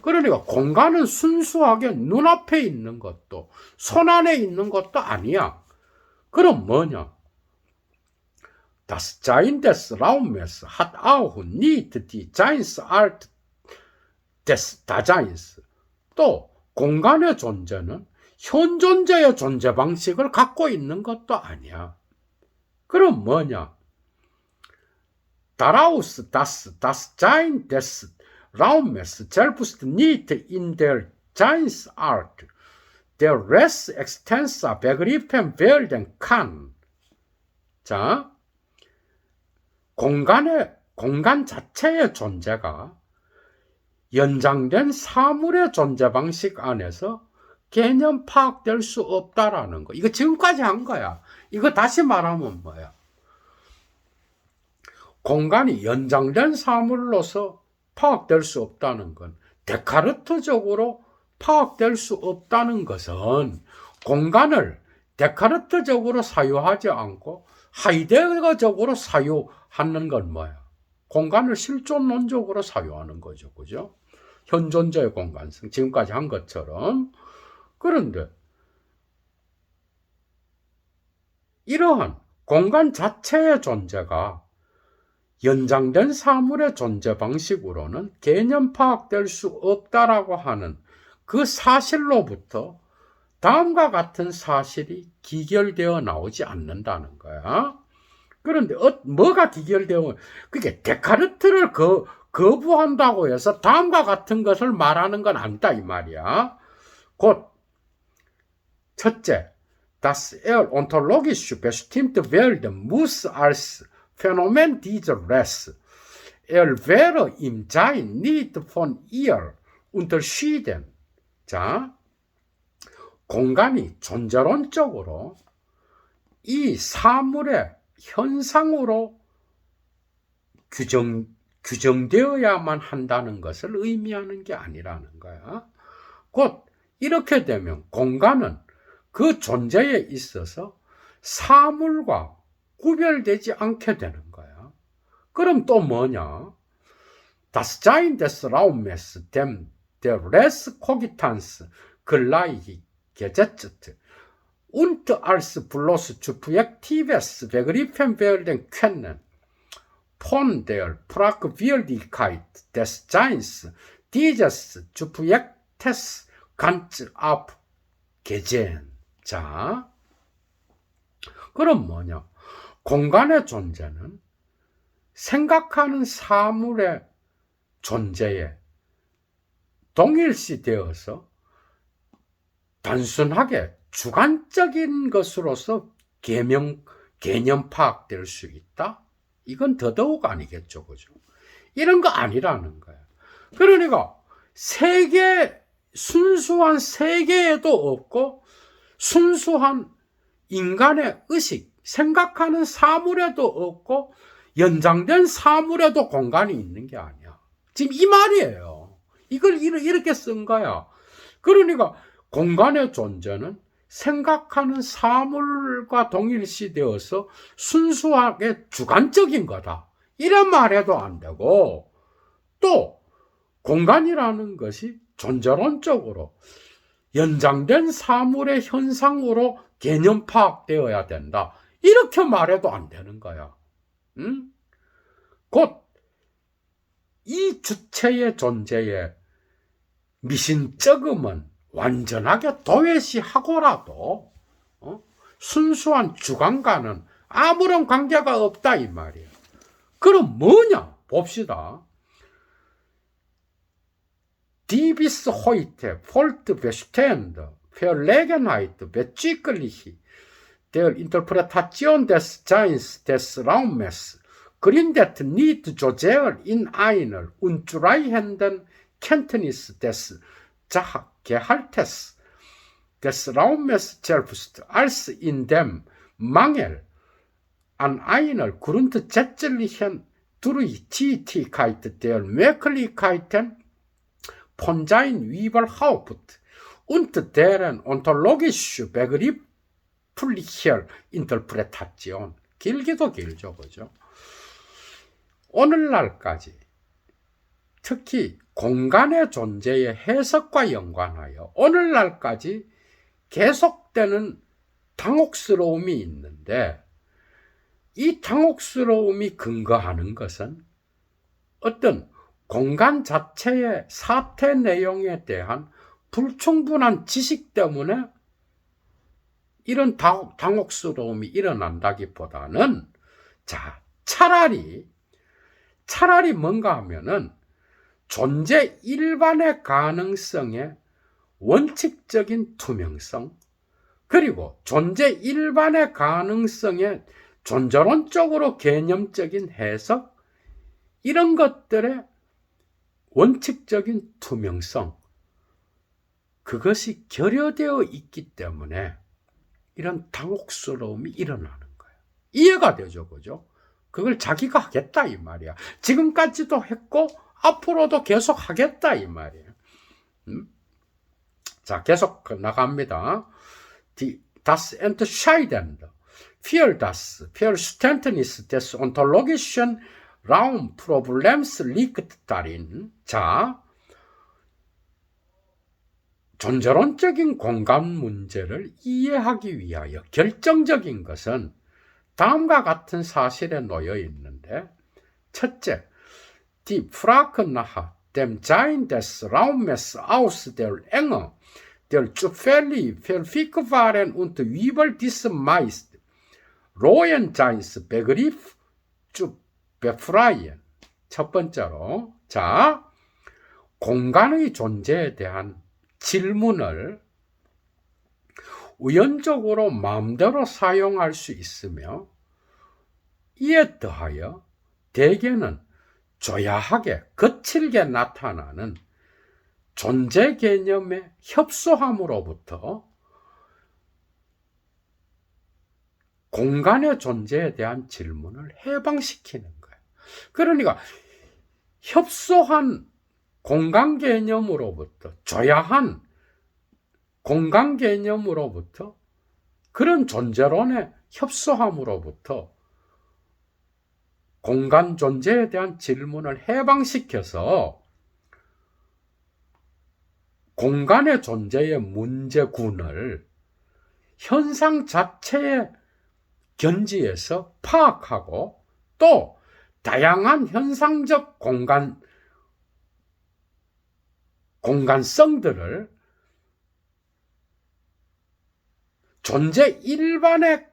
그러니까 공간은 순수하게 눈앞에 있는 것도 손안에 있는 것도 아니야. 그럼 뭐냐? Das Sein des Raumes hat auch nicht die Seinsart des Daseins. 또 공간의 존재는 현존재의 존재 방식을 갖고 있는 것도 아니야. 그럼 뭐냐? Daraus das Sein des Raumes selbst nicht in der Seinsart der Res extensa begriffen werden kann. 자, 공간 자체의 존재가 연장된 사물의 존재 방식 안에서 개념 파악될 수 없다라는 거. 이거 지금까지 한 거야. 이거 다시 말하면 뭐야? 공간이 연장된 사물로서 파악될 수 없다는 건 데카르트적으로 파악될 수 없다는 것은 공간을 데카르트적으로 사유하지 않고 하이데거적으로 사유하는 건 뭐야? 공간을 실존론적으로 사유하는 거죠. 그죠? 현존자의 공간성. 지금까지 한 것처럼. 그런데 이러한 공간 자체의 존재가 연장된 사물의 존재 방식으로는 개념 파악될 수 없다라고 하는 그 사실로부터 다음과 같은 사실이 기결되어 나오지 않는다는 거야. 그런데 뭐가 기결되어? 그게 데카르트를 거부한다고 해서 다음과 같은 것을 말하는 건 아니다 이 말이야. 곧 첫째, das ontologische bestimmte Werden muss als Phänomen dieser Res. wäre im Sein nicht von ihr unterschieden. 자, 공간이 존재론적으로 이 사물의 현상으로 규정되어야만 한다는 것을 의미하는 게 아니라는 거야. 곧 이렇게 되면 공간은 그 존재에 있어서 사물과 구별되지 않게 되는 거야. 그럼 또 뭐냐? Das Sein des Raumes dem der Restcogitans gleich gesetzt und als bloß subjektives begriffen werden können. Von der Fragwürdigkeit des Seins dieses Subjektes ganz abgesehen. 자, 그럼 뭐냐? 공간의 존재는 생각하는 사물의 존재에 동일시되어서 단순하게 주관적인 것으로서 개념 파악될 수 있다? 이건 더더욱 아니겠죠, 그죠? 이런 거 아니라는 거야. 그러니까 순수한 세계에도 없고 순수한 인간의 의식, 생각하는 사물에도 없고 연장된 사물에도 공간이 있는 게 아니야. 지금 이 말이에요. 이걸 이렇게 쓴 거야. 그러니까 공간의 존재는 생각하는 사물과 동일시되어서 순수하게 주관적인 거다. 이런 말해도 안 되고, 또 공간이라는 것이 존재론적으로 연장된 사물의 현상으로 개념 파악되어야 된다. 이렇게 말해도 안 되는 거야. 응? 곧 이 주체의 존재에 미신적음은 완전하게 도외시하고라도 순수한 주관과는 아무런 관계가 없다 이 말이에요. 그럼 뭐냐? 봅시다. Die bis heute fortbestehende Verlegenheit bezüglich der Interpretation des Seins des Raumes gründet nicht so sehr in einer unzureichenden Kenntnis des Gehaltes des Raumes selbst als in dem Mangel an einer grundsätzlichen Tätigkeit der Möglichkeiten von sein überhaupt und deren ontologische begrifflicher Interpretation. 길기도 길죠, 그죠? 오늘날까지 특히 공간의 존재의 해석과 연관하여 오늘날까지 계속되는 당혹스러움이 있는데, 이 당혹스러움이 근거하는 것은 어떤 공간 자체의 사태 내용에 대한 불충분한 지식 때문에 이런 당혹스러움이 일어난다기보다는, 자, 차라리 뭔가 하면은 존재 일반의 가능성의 원칙적인 투명성, 그리고 존재 일반의 가능성의 존재론적으로 개념적인 해석, 이런 것들의 원칙적인 투명성, 그것이 결여되어 있기 때문에 이런 당혹스러움이 일어나는 거예요. 이해가 되죠, 그죠? 그걸 자기가 하겠다 이 말이야. 지금까지도 했고 앞으로도 계속 하겠다 이 말이에요. 자, 계속 나갑니다. Das Entscheidende für das Verständnis des ontologischen Raumproblems liegt darin. 자, 존재론적인 공간 문제를 이해하기 위하여 결정적인 것은 다음과 같은 사실에 놓여 있는데, 첫째, die Frage nach dem Sein des Raumes aus der Enge der zufällig verfügbaren und über diesen meist rohen Seinsbegriff zu befreien. 첫 번째로, 자, 공간의 존재에 대한 질문을 우연적으로 마음대로 사용할 수 있으며, 이에 더하여 대개는 조야하게 거칠게 나타나는 존재 개념의 협소함으로부터 공간의 존재에 대한 질문을 해방시키는 거예요. 그러니까 협소한 공간 개념으로부터, 조야한 공간 개념으로부터, 그런 존재론의 협소함으로부터 공간 존재에 대한 질문을 해방시켜서 공간의 존재의 문제군을 현상 자체의 견지에서 파악하고, 또 다양한 현상적 공간성들을 존재 일반의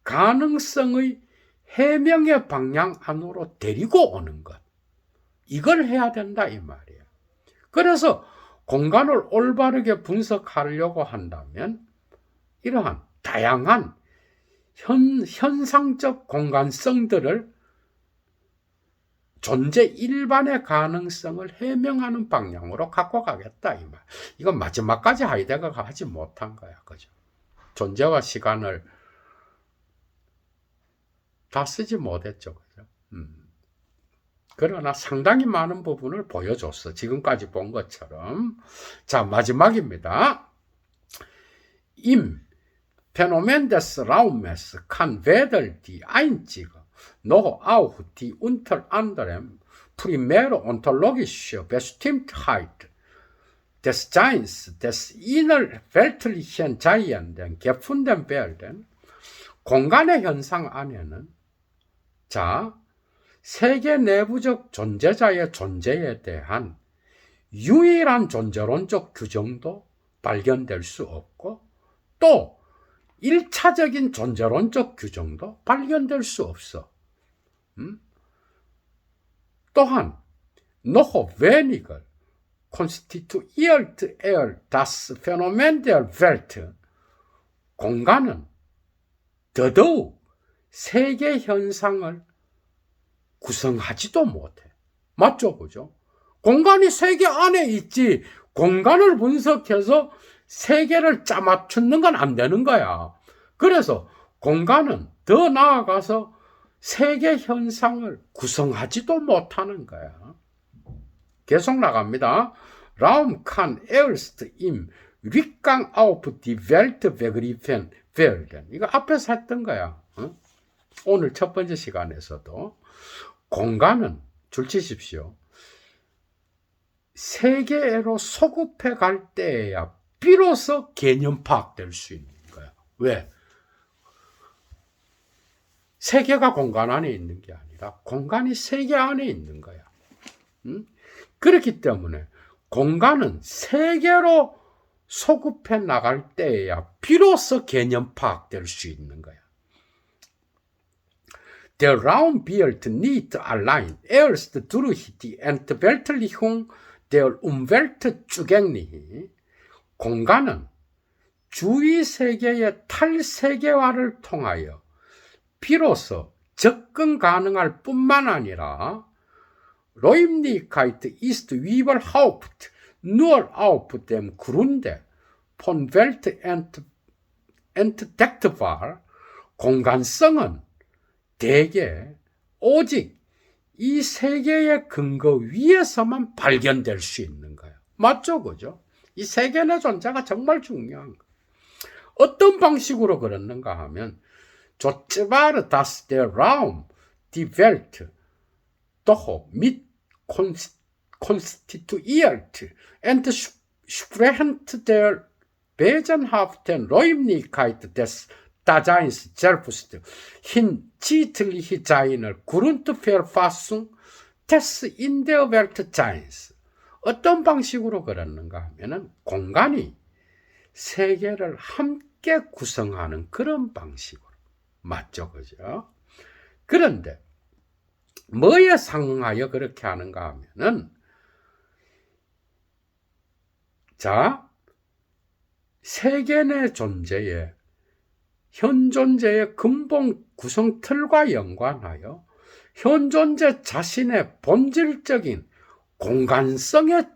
가능성의 해명의 방향 안으로 데리고 오는 것, 이걸 해야 된다 이 말이에요. 그래서 공간을 올바르게 분석하려고 한다면 이러한 다양한 현상적 공간성들을 존재 일반의 가능성을 해명하는 방향으로 갖고 가겠다 이 말. 이건 마지막까지 하이데거가 하지 못한 거야, 그죠? 존재와 시간을 다 쓰지 못했죠, 그죠? 그러나 상당히 많은 부분을 보여줬어. 지금까지 본 것처럼. 자, 마지막입니다. Im Phänomen des Raumes kann weder die einzige noch auch die unter anderem primäre ontologische Bestimmtheit des Seins des innerweltlichen Seienden gefunden werden. 공간의 현상 안에는, 자, 세계 내부적 존재자의 존재에 대한 유일한 존재론적 규정도 발견될 수 없고, 또 1차적인 존재론적 규정도 발견될 수 없어. 또한 noch weniger konstituiert das Phänomen der Welt. 공간은 더더욱 세계 현상을 구성하지도 못해. 맞죠, 그죠? 공간이 세계 안에 있지, 공간을 분석해서 세계를 짜맞추는 건 안 되는 거야. 그래서 공간은 더 나아가서 세계 현상을 구성하지도 못하는 거야. 계속 나갑니다. Raum kann erst im Rückgang auf die Welt begriffen werden. 이거 앞에서 했던 거야. 오늘 첫 번째 시간에서도. 공간은, 줄치십시오. 세계로 소급해 갈 때에야 비로소 개념 파악될 수 있는 거야. 왜? 세계가 공간 안에 있는 게 아니라 공간이 세계 안에 있는 거야. 그렇기 때문에 공간은 세계로 소급해 나갈 때에야 비로소 개념 파악될 수 있는 거야. Der Raum wird nicht allein erst durch die Entweltlichung der Umwelt zugänglich. 공간은 주위 세계의 탈세계화를 통하여 비로소 접근 가능할 뿐만 아니라 Räumlichkeit ist überhaupt nur auf dem Grunde von Welt entdeckbar. 공간성은 대개 오직 이 세계의 근거 위에서만 발견될 수 있는 거예요. 맞죠? 그죠? 이 세계의 존재가 정말 중요한 거예요. 어떤 방식으로 그러는가 하면 Zwar, dass der Raum, die Welt, doch mit konstituiert, entsprechend der wesenhaften Räumlichkeit des Daseins selbst hinsichtlich seiner Grundverfassung des in der Welt Seins. 어떤 방식으로 그러는가 하면은 공간이 세계를 함께 구성하는 그런 방식으로. 맞죠, 그죠? 그런데 뭐에 상응하여 그렇게 하는가 하면은, 자, 세계 내 존재의 현존재의 근본 구성틀과 연관하여 현존재 자신의 본질적인 공간성에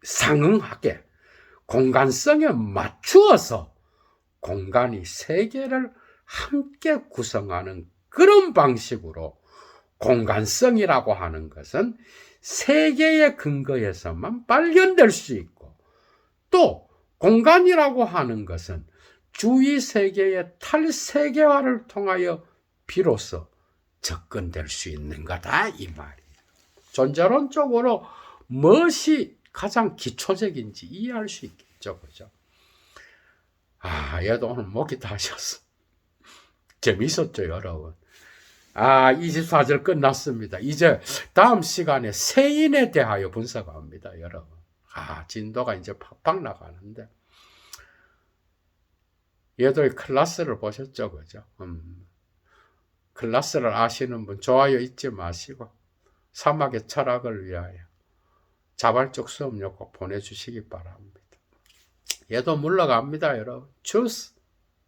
상응하게, 공간성에 맞추어서 공간이 세계를 함께 구성하는 그런 방식으로 공간성이라고 하는 것은 세계의 근거에서만 발견될 수 있고, 또 공간이라고 하는 것은 주위 세계의 탈세계화를 통하여 비로소 접근될 수 있는 거다, 이 말이에요. 존재론적으로 무엇이 가장 기초적인지 이해할 수 있겠죠, 그죠? 얘도 오늘 목이 다셨어. 재밌었죠, 여러분? 24절 끝났습니다. 이제 다음 시간에 세인에 대하여 분석합니다, 여러분. 진도가 이제 팍팍 나가는데. 얘도 클라스를 보셨죠, 그죠? 클라스를 아시는 분 좋아요 잊지 마시고 사막의 철학을 위하여 자발적 수업료 꼭 보내주시기 바랍니다. 얘도 물러갑니다, 여러분. 주스.